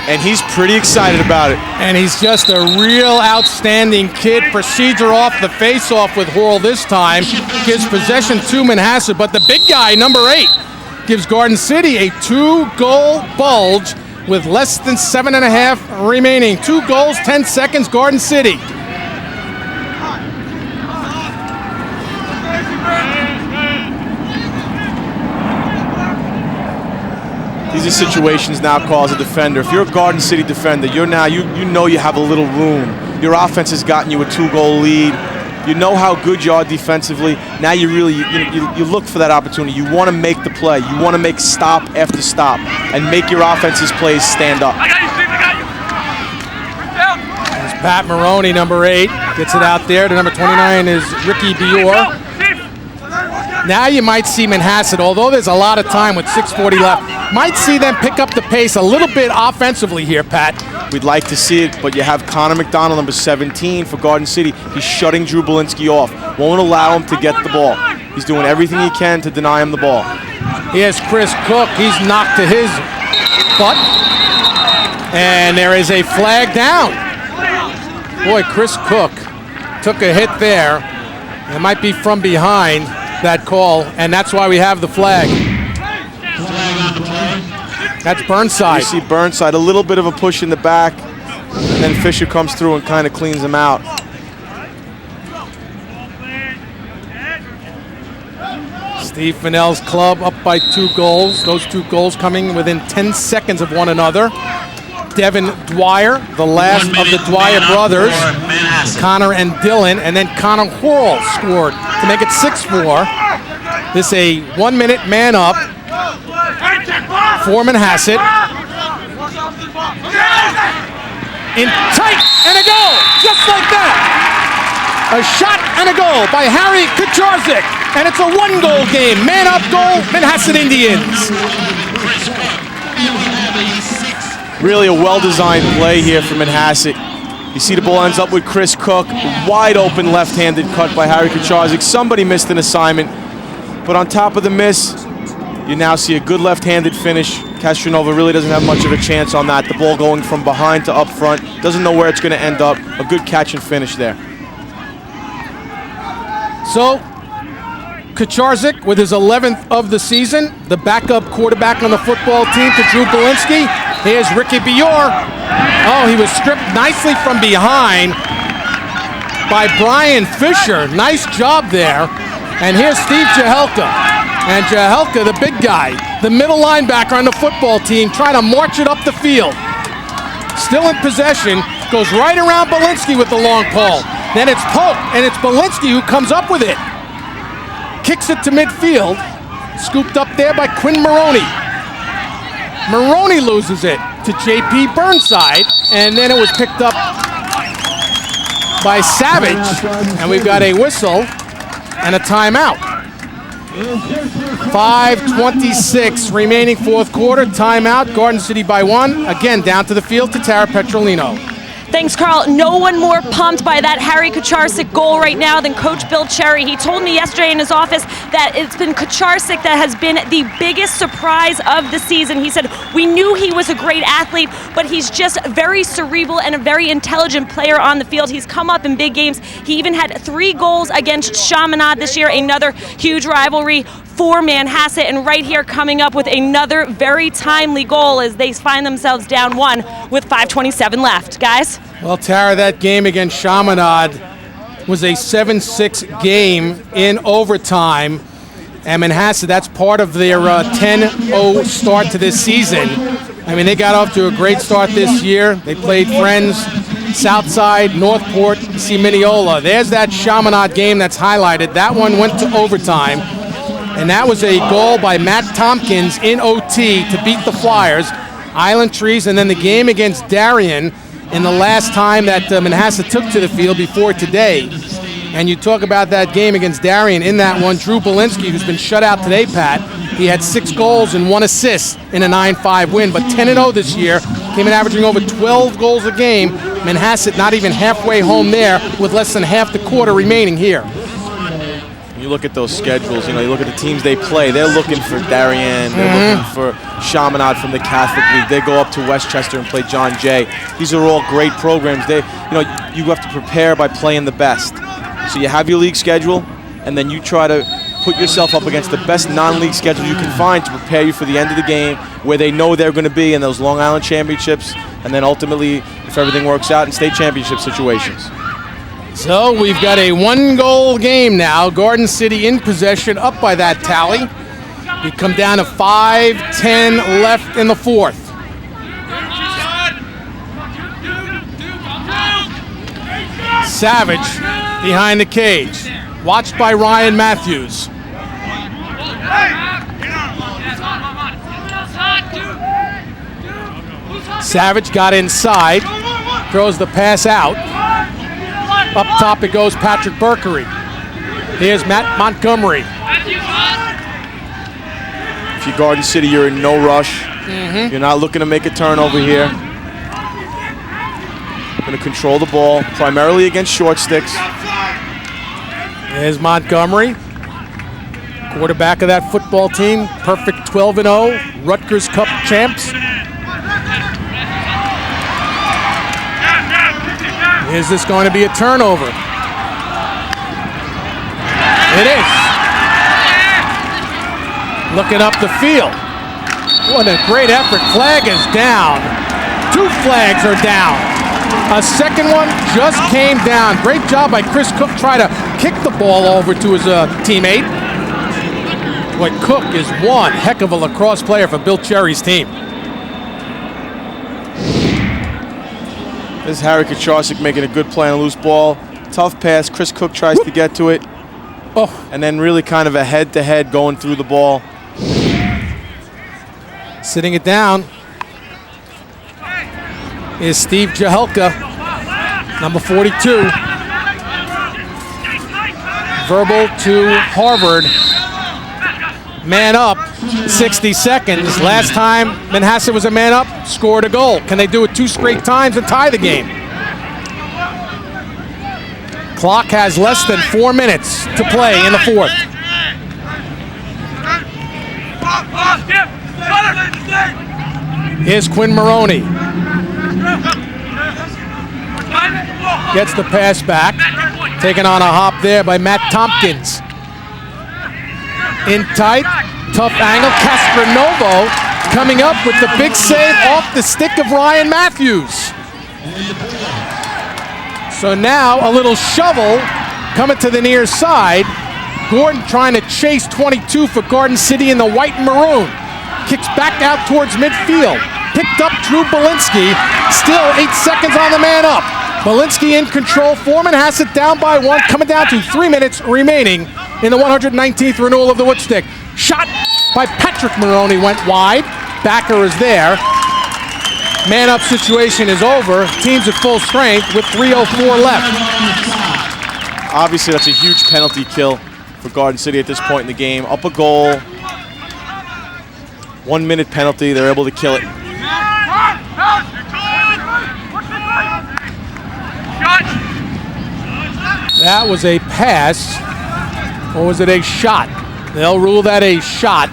and he's pretty excited about it. And he's just a real outstanding kid. Procedure off the face-off with Horrell this time. Gives possession to Manhasset, but the big guy, number 8, gives Garden City a 2-goal bulge with less than 7.5 remaining. 2 goals, 10 seconds, Garden City. These are situations now, Carl, as a defender. If you're a Garden City defender, you know you have a little room. Your offense has gotten you a 2-goal lead. You know how good you are defensively. Now you really you look for that opportunity. You want to make the play. You want to make stop after stop and make your offense's plays stand up. There's Pat Maroney, number 8, gets it out there. To number 29 is Ricky Bior. Now you might see Manhasset, although there's a lot of time with 6:40 left, might see them pick up the pace a little bit offensively here, Pat. We'd like to see it, but you have Connor McDonald, number 17 for Garden City. He's shutting Drew Belinsky off. Won't allow him to get the ball. He's doing everything he can to deny him the ball. Here's Chris Cook. He's knocked to his butt. And there is a flag down. Boy, Chris Cook took a hit there. It might be from behind that call, and that's why we have the flag. That's Burnside. You see Burnside, a little bit of a push in the back, and then Fisher comes through and kind of cleans him out. Steve Fennell's club up by 2 goals. Those 2 goals coming within 10 seconds of one another. Devin Dwyer, the last of the Dwyer brothers, Connor and Dylan, and then Connor Horrell scored to make it 6-4. This a 1-minute man up for Manhasset. In tight, and a goal, just like that. A shot and a goal by Harry Kacharzik, and it's a 1-goal game. Man up goal, Manhasset Indians. Really a well-designed play here for Manhasset. You see the ball ends up with Chris Cook. Wide open left-handed cut by Harry Kacharzik. Somebody missed an assignment. But on top of the miss, you now see a good left-handed finish. Castronova really doesn't have much of a chance on that. The ball going from behind to up front. Doesn't know where it's going to end up. A good catch and finish there. So, Kacharzik with his 11th of the season. The backup quarterback on the football team to Drew Belinsky. Here's Ricky Bior. Oh, he was stripped nicely from behind by Brian Fisher. Nice job there. And here's Steve Jahelka. And Jahelka, the big guy, the middle linebacker on the football team, trying to march it up the field. Still in possession, goes right around Belinsky with the long pole. Then it's Polk, and it's Belinsky who comes up with it. Kicks it to midfield, scooped up there by Quinn Maroney. Maroney loses it to J.P. Burnside, and then it was picked up by Savage, and we've got a whistle and a timeout. 5:26 remaining 4th quarter, timeout, Garden City by 1. Again, down to the field to Tara Petrolino. Thanks, Carl. No one more pumped by that Harry Kacharzik goal right now than Coach Bill Cherry. He told me yesterday in his office that it's been Kacharzik that has been the biggest surprise of the season. He said, we knew he was a great athlete, but he's just very cerebral and a very intelligent player on the field. He's come up in big games. He even had 3 goals against Chaminade this year, another huge rivalry for Manhasset, and right here coming up with another very timely goal as they find themselves down 1 with 5:27 left. Guys? Well, Tara, that game against Chaminade was a 7-6 game in overtime, and Manhasset, that's part of their 10-0 start to this season. I mean, they got off to a great start this year. They played Friends, Southside, Northport, Mineola. There's that Chaminade game that's highlighted. That one went to overtime. And that was a goal by Matt Tompkins in OT to beat the Flyers. Island Trees, and then the game against Darien in the last time that Manhasset took to the field before today. And you talk about that game against Darien. In that one, Drew Belinsky, who's been shut out today, Pat, he had 6 goals and 1 assist in a 9-5 win. But 10-0 this year, came in averaging over 12 goals a game. Manhasset not even halfway home there with less than half the quarter remaining here. You look at those schedules, you look at the teams they play. They're looking for Darien. They're looking for Chaminade from the Catholic League. They go up to Westchester and play John Jay. These are all great programs. You have to prepare by playing the best. So you have your league schedule, and then you try to put yourself up against the best non-league schedule you can find to prepare you for the end of the game, where they know they're going to be in those Long Island championships, and then ultimately, if everything works out, in state championship situations. So we've got a 1-goal game now. Garden City in possession, up by that tally. We come down to 5:10 left in the 4th. Savage behind the cage, watched by Ryan Matthews. Savage got inside, throws the pass out. Up top it goes Patrick Berkery. Here's Matt Montgomery. If you're Garden City, you're in no rush. You're not looking to make a turnover here. Going to control the ball, primarily against short sticks. There's Montgomery, quarterback of that football team, perfect 12-0, Rutgers Cup champs. Is this going to be a turnover? It is. Looking up the field. What a great effort. Flag is down. 2 flags are down. A second one just came down. Great job by Chris Cook trying to kick the ball over to his teammate. Boy, Cook is one heck of a lacrosse player for Bill Cherry's team. This is Harry Kacharczyk making a good play on a loose ball. Tough pass. Chris Cook tries to get to it. And then really kind of a head-to-head going through the ball. Sitting it down is Steve Jahelka, number 42. Verbal to Harvard. Man up, 60 seconds. Last time Manhasset was a man up, scored a goal. Can they do it 2 straight times and tie the game? Clock has less than 4 minutes to play in the 4th. Here's Quinn Maroney. Gets the pass back. Taken on a hop there by Matt Tompkins. In tight, tough angle. Castronovo coming up with the big save off the stick of Ryan Matthews. So now a little shovel coming to the near side. Gordon trying to chase 22 for Garden City in the white and maroon. Kicks back out towards midfield. Picked up Drew Belinsky. Still 8 seconds on the man up. Belinsky in control. Foreman has it down by 1. Coming down to 3 minutes remaining in the 119th renewal of the Woodstick. Shot by Patrick Maroney went wide. Backer is there. Man up situation is over. Team's at full strength with 3:04 left. Obviously, that's a huge penalty kill for Garden City at this point in the game. Up a goal. 1 minute penalty. They're able to kill it. That was a pass. Or was it a shot? They'll rule that a shot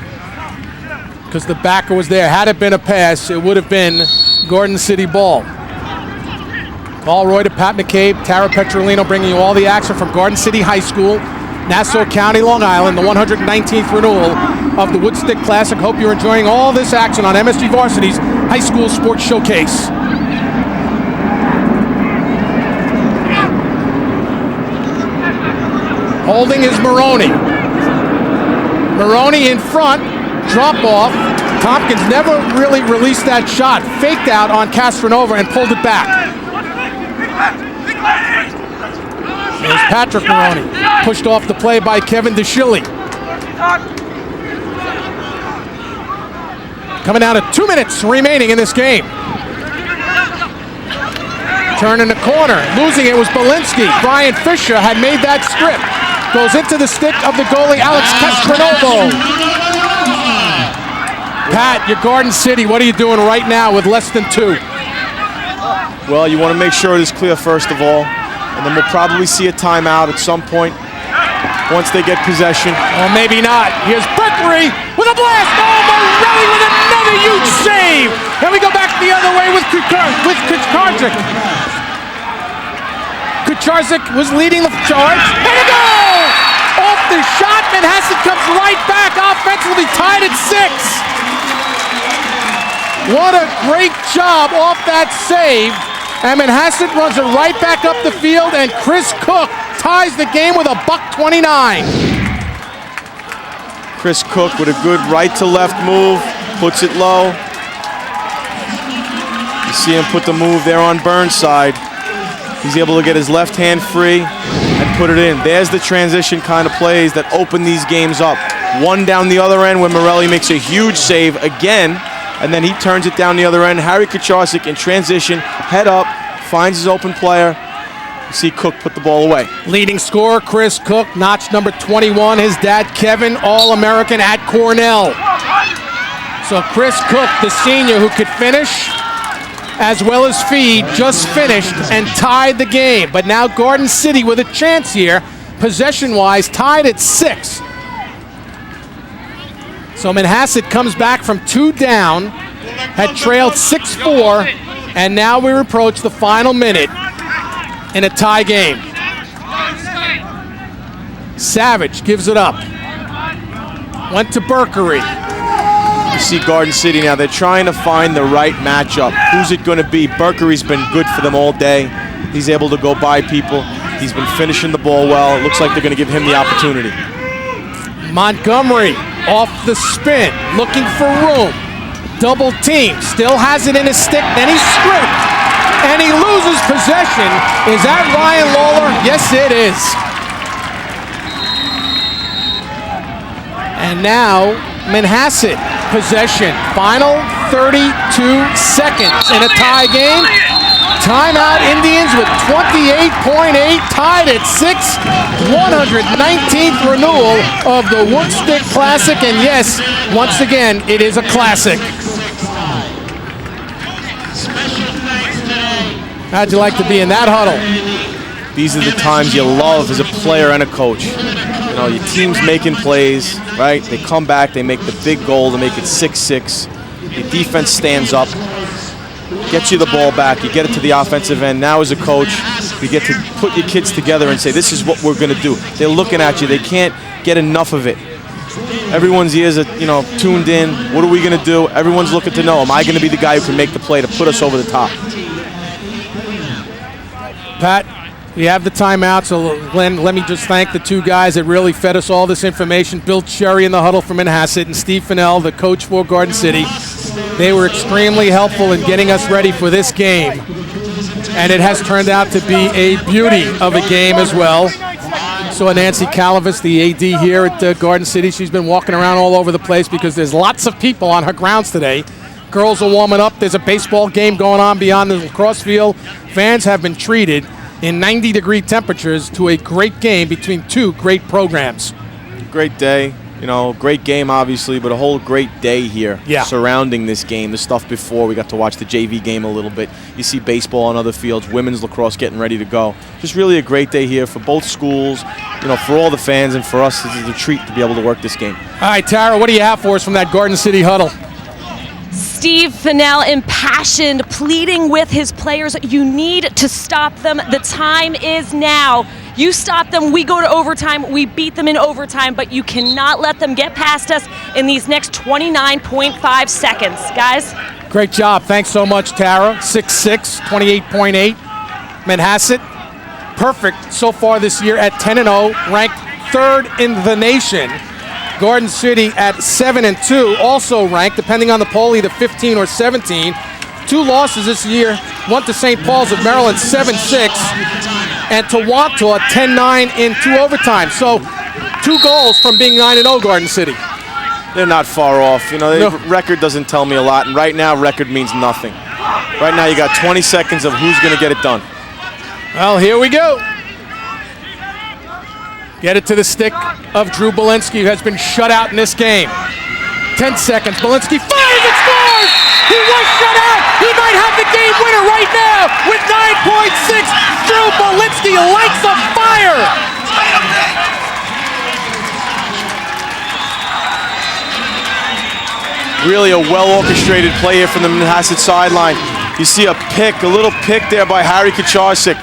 because the backer was there. Had it been a pass, it would have been Garden City ball. Paul Roy to Pat McCabe, Tara Petrolino bringing you all the action from Garden City High School, Nassau County, Long Island, the 119th renewal of the Woodstick Classic. Hope you're enjoying all this action on MSG Varsity's High School Sports Showcase. Holding is Maroney. Maroney in front, drop off. Tompkins never really released that shot. Faked out on Castronova and pulled it back. There's Patrick Maroney. Pushed off the play by Kevin DeShilly. Coming down to 2 minutes remaining in this game. Turning the corner. Losing it was Belinsky. Brian Fisher had made that strip. Goes into the stick of the goalie, Alex Castronovo. Pat, you're Garden City. What are you doing right now with less than 2? Well, you want to make sure it is clear first of all, and then we'll probably see a timeout at some point once they get possession. Or maybe not. Here's Berkery with a blast. Oh, Morelli with another huge save. And we go back the other way with Kacharczyk. Kacharczyk was leading the charge. And a goal! Off the shot, Manhasset comes right back offensively, tied at 6. What a great job off that save. And Manhasset runs it right back up the field, and Chris Cook ties the game with a $1.29. Chris Cook with a good right to left move, puts it low. You see him put the move there on Burnside. He's able to get his left hand free and put it in. There's the transition kind of plays that open these games up. One down the other end when Morelli makes a huge save again, and then he turns it down the other end. Harry Kacharczyk in transition, head up, finds his open player. See Cook put the ball away. Leading scorer, Chris Cook, notch number 21. His dad, Kevin, All-American at Cornell. So Chris Cook, the senior who could finish as well as feed, just finished and tied the game. But now Garden City with a chance here, possession-wise, tied at 6. So Manhasset comes back from 2 down, had trailed 6-4, and now we approach the final minute in a tie game. Savage gives it up. Went to Berkery. You see Garden City now, they're trying to find the right matchup. Who's it going to be? Berkery's been good for them all day. He's able to go by people. He's been finishing the ball well. It looks like they're going to give him the opportunity. Montgomery off the spin, looking for room. Double team, still has it in his stick, then he's stripped. And he loses possession. Is that Ryan Lawler? Yes, it is. And now, Manhasset, possession. Final 32 seconds in a tie game. Timeout Indians with 28.8, tied at 6. 119th renewal of the Woodstick Classic. And yes, once again, it is a classic. How'd you like to be in that huddle? These are the times you love as a player and a coach. You know, your team's making plays, right? They come back, they make the big goal to make it 6-6. Your defense stands up, gets you the ball back, you get it to the offensive end. Now as a coach, you get to put your kids together and say, this is what we're gonna do. They're looking at you, they can't get enough of it. Everyone's ears are, you know, tuned in. What are we gonna do? Everyone's looking to know, am I gonna be the guy who can make the play to put us over the top? Pat, we have the timeout, so Glenn, let me just thank the 2 guys that really fed us all this information. Bill Cherry in the huddle from Manhasset and Steve Fennell, the coach for Garden City. They were extremely helpful in getting us ready for this game. And it has turned out to be a beauty of a game as well. So Nancy Calavis, the AD here at Garden City, she's been walking around all over the place because there's lots of people on her grounds today. Girls are warming up. There's a baseball game going on beyond the lacrosse field. Fans have been treated in 90-degree temperatures to a great game between 2 great programs. Great day, you know, great game obviously, but a whole great day here surrounding this game. The stuff before, we got to watch the JV game a little bit. You see baseball on other fields, women's lacrosse getting ready to go. Just really a great day here for both schools, you know, for all the fans and for us. This is a treat to be able to work this game. All right, Tara, what do you have for us from that Garden City huddle? Steve Fennell, impassioned, pleading with his players, you need to stop them. The time is now. You stop them, we go to overtime, we beat them in overtime, but you cannot let them get past us in these next 29.5 seconds. Guys? Great job. Thanks so much, Tara. 6'6", 28.8. Manhasset, perfect so far this year at 10-0, ranked 3rd in the nation. Garden City at 7-2, also ranked, depending on the poll, either 15 or 17. 2 losses this year, one to St. Paul's of Maryland, 7-6, and to Wantagh, 10-9 in 2 overtimes. So 2 goals from being 9-0, Garden City. They're not far off. You know, record doesn't tell me a lot, and right now, record means nothing. Right now, you got 20 seconds of who's going to get it done. Well, here we go. Get it to the stick of Drew Belinsky, who has been shut out in this game. 10 seconds, Belinsky fires and scores! He was shut out! He might have the game winner right now with 9.6. Drew Belinsky lights a fire! Really a well-orchestrated play here from the Manhasset sideline. You see a little pick there by Harry Kacharsik.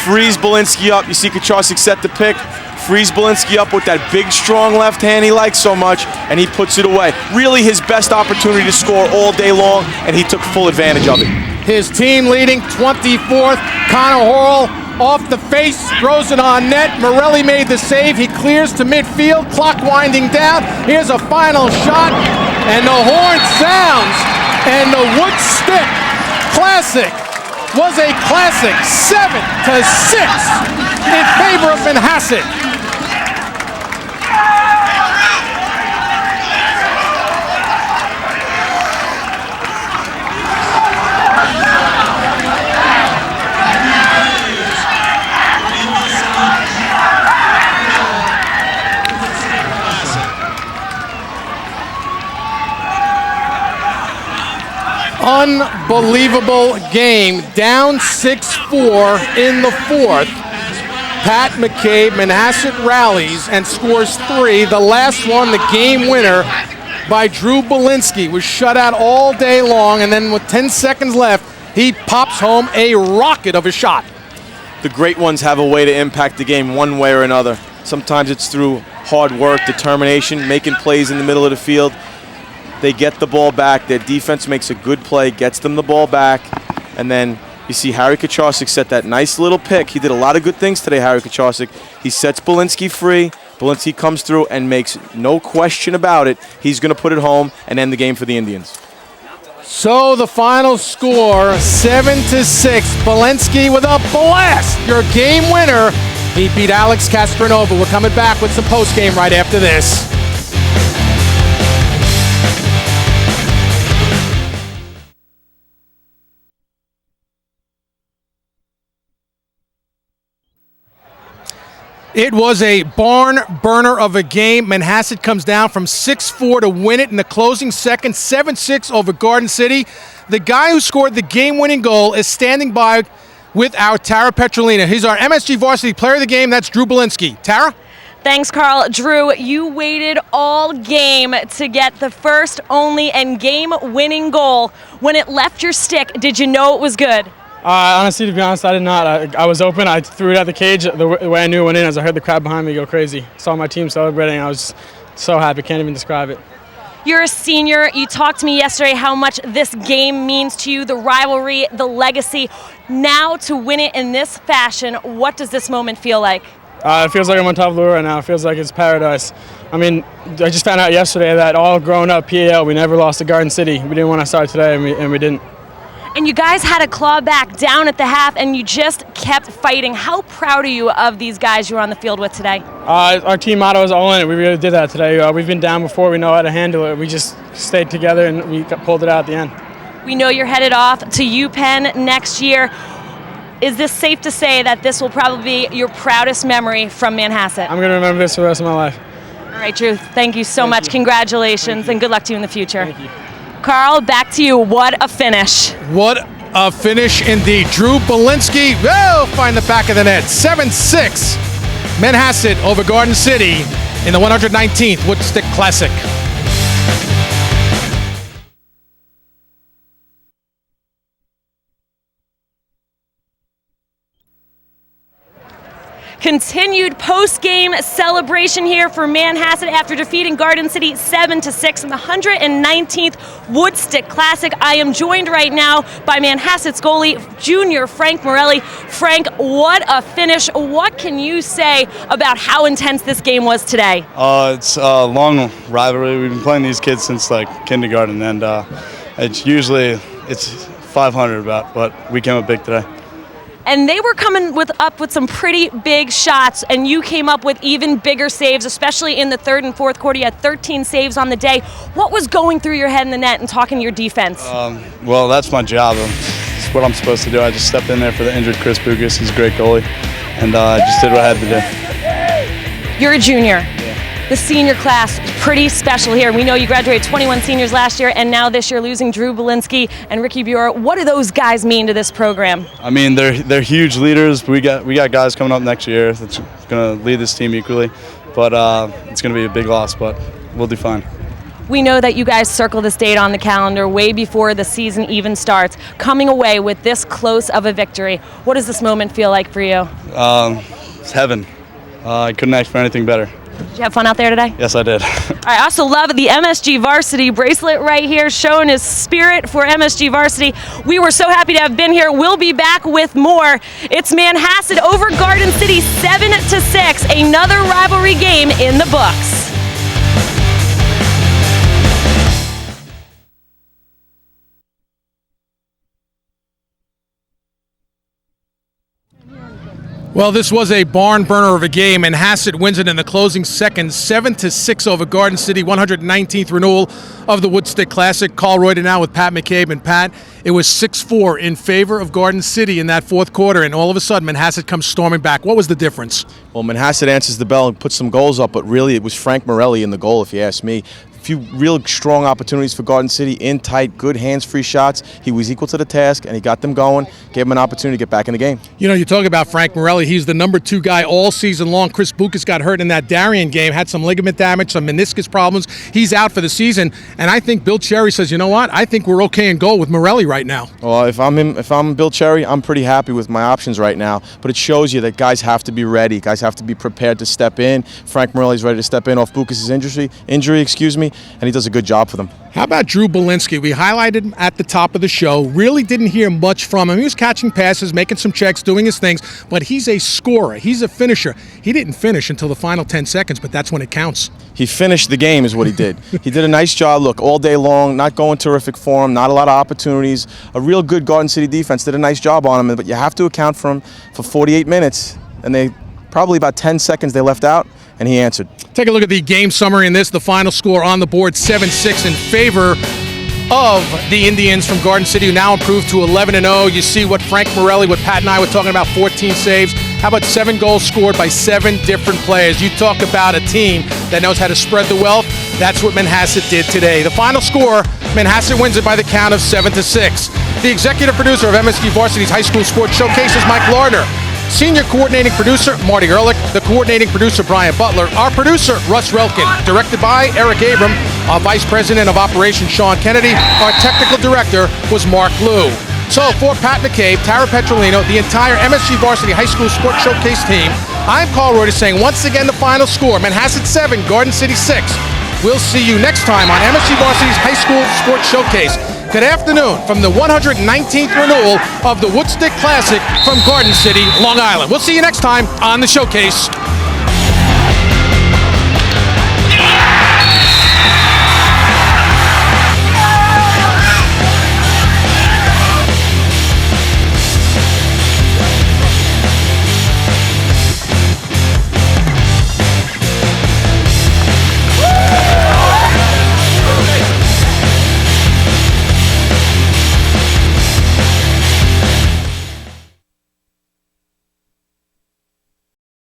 Frees Belinsky up. You see Kacharsik set the pick. Frees Belinsky up with that big, strong left hand he likes so much, and he puts it away. Really his best opportunity to score all day long, and he took full advantage of it. His team leading 24th. Connor Horrell off the face, throws it on net. Morelli made the save. He clears to midfield. Clock winding down. Here's a final shot, and the horn sounds, and the Woodstick Classic was a classic, 7-6 in favor of Manhasset. unbelievable game. Down 6-4 in the fourth. Pat McCabe, Manhasset rallies and scores 3. The last one, the game winner by Drew Belinsky, was shut out all day long, and then with 10 seconds left, he pops home a rocket of a shot. The great ones have a way to impact the game one way or another. Sometimes it's through hard work, determination, making plays in the middle of the field. They get the ball back. Their defense makes a good play, gets them the ball back, and then you see Harry Kacharczyk set that nice little pick. He did a lot of good things today, Harry Kacharczyk. He sets Belinsky free. Belinsky comes through and makes no question about it. He's going to put it home and end the game for the Indians. So the final score, 7-6. Belinsky with a blast. Your game winner. He beat Alex Castronova. We're coming back with some post-game right after this. It was a barn burner of a game. Manhasset comes down from 6-4 to win it in the closing seconds, 7-6 over Garden City. The guy who scored the game-winning goal is standing by with our Tara Petrolina. He's our MSG Varsity Player of the Game. That's Drew Belinsky. Tara? Thanks, Carl. Drew, you waited all game to get the first, only, and game-winning goal. When it left your stick, did you know it was good? Honestly, to be honest, I did not. I was open. I threw it at the cage. The way I knew it went in is I heard the crowd behind me go crazy. Saw my team celebrating. I was so happy. Can't even describe it. You're a senior. You talked to me yesterday how much this game means to you, the rivalry, the legacy. Now to win it in this fashion, what does this moment feel like? It feels like I'm on top of the world right now. It feels like it's paradise. I mean, I just found out yesterday that all grown up PAL, we never lost to Garden City. We didn't want to start today, and we didn't. And you guys had a claw back down at the half, and you just kept fighting. How proud are you of these guys you were on the field with today? Our team motto is all in it. We really did that today. We've been down before. We know how to handle it. We just stayed together, and we pulled it out at the end. We know you're headed off to UPenn next year. Is this safe to say that this will probably be your proudest memory from Manhasset? I'm going to remember this for the rest of my life. All right, Drew, thank you so much. Congratulations, and good luck to you in the future. Thank you. Carl, back to you. What a finish. What a finish indeed. Drew Belinsky will find the back of the net. 7-6. Manhasset over Garden City in the 119th Woodstick Classic. Continued post-game celebration here for Manhasset after defeating Garden City 7-6 in the 119th Woodstick Classic. I am joined right now by Manhasset's goalie, junior Frank Morelli. Frank, what a finish. What can you say about how intense this game was today? It's a long rivalry. We've been playing these kids since like kindergarten, and it's 500 about, but we came up big today. And they were coming up with some pretty big shots, and you came up with even bigger saves, especially in the third and fourth quarter. You had 13 saves on the day. What was going through your head in the net and talking to your defense? Well, that's my job. It's what I'm supposed to do. I just stepped in there for the injured Chris Bugas. He's a great goalie, and I just did what I had to do. You're a junior. The senior class is pretty special here. We know you graduated 21 seniors last year, and now this year losing Drew Belinsky and Ricky Buer. What do those guys mean to this program? I mean, they're huge leaders. We got guys coming up next year that's going to lead this team equally, but it's going to be a big loss, but we'll do fine. We know that you guys circle this date on the calendar way before the season even starts. Coming away with this close of a victory, what does this moment feel like for you? It's heaven. I couldn't ask for anything better. Did you have fun out there today? Yes, I did. I also love the MSG Varsity bracelet right here, showing his spirit for MSG Varsity. We were so happy to have been here. We'll be back with more. It's Manhasset over Garden City 7-6, another rivalry game in the books. Well, this was a barn burner of a game. Manhasset wins it in the closing seconds, 7-6 over Garden City, 119th renewal of the Woodstick Classic. Carl Reuter now with Pat McCabe. And Pat, it was 6-4 in favor of Garden City in that fourth quarter, and all of a sudden Manhasset comes storming back. What was the difference? Well, Manhasset answers the bell and puts some goals up, but really it was Frank Morelli in the goal, if you ask me. few real strong opportunities for Garden City in tight, good hands-free shots. He was equal to the task, and he got them going, gave him an opportunity to get back in the game. You know, you talk about Frank Morelli. He's the number 2 guy all season long. Chris Bucas got hurt in that Darien game, had some ligament damage, some meniscus problems. He's out for the season, and I think Bill Cherry says, you know what? I think we're okay in goal with Morelli right now. Well, if I'm Bill Cherry, I'm pretty happy with my options right now. But it shows you that guys have to be ready. Guys have to be prepared to step in. Frank Morelli's ready to step in off Bucas' injury, and he does a good job for them. How about Drew Belinsky? We highlighted him at the top of the show. Really didn't hear much from him. He was catching passes, making some checks, doing his things, but he's a scorer. He's a finisher. He didn't finish until the final 10 seconds, but that's when it counts. He finished the game is what he did. He did a nice job, look, all day long, not going terrific for him, not a lot of opportunities. A real good Garden City defense did a nice job on him, but you have to account for him for 48 minutes, and they probably about 10 seconds they left out, and he answered. Take a look at the game summary in this. The final score on the board, 7-6 in favor of the Indians from Garden City, who now improved to 11-0. You see what Frank Morelli, what Pat and I were talking about, 14 saves. How about 7 goals scored by 7 different players? You talk about a team that knows how to spread the wealth. That's what Manhasset did today. The final score, Manhasset wins it by the count of 7-6. The executive producer of MSG Varsity's High School Sports Showcase is Mike Lardner. Senior coordinating producer, Marty Ehrlich. The coordinating producer, Brian Butler. Our producer, Russ Relkin. Directed by Eric Abram. Our Vice President of Operations, Sean Kennedy. Our technical director was Mark Liu. So for Pat McCabe, Tara Petrolino, the entire MSG Varsity High School Sports Showcase team, I'm Carl Reuters saying once again the final score, Manhasset 7, Garden City 6. We'll see you next time on MSG Varsity's High School Sports Showcase. Good afternoon from the 119th renewal of the Woodstick Classic from Garden City, Long Island. We'll see you next time on the Showcase.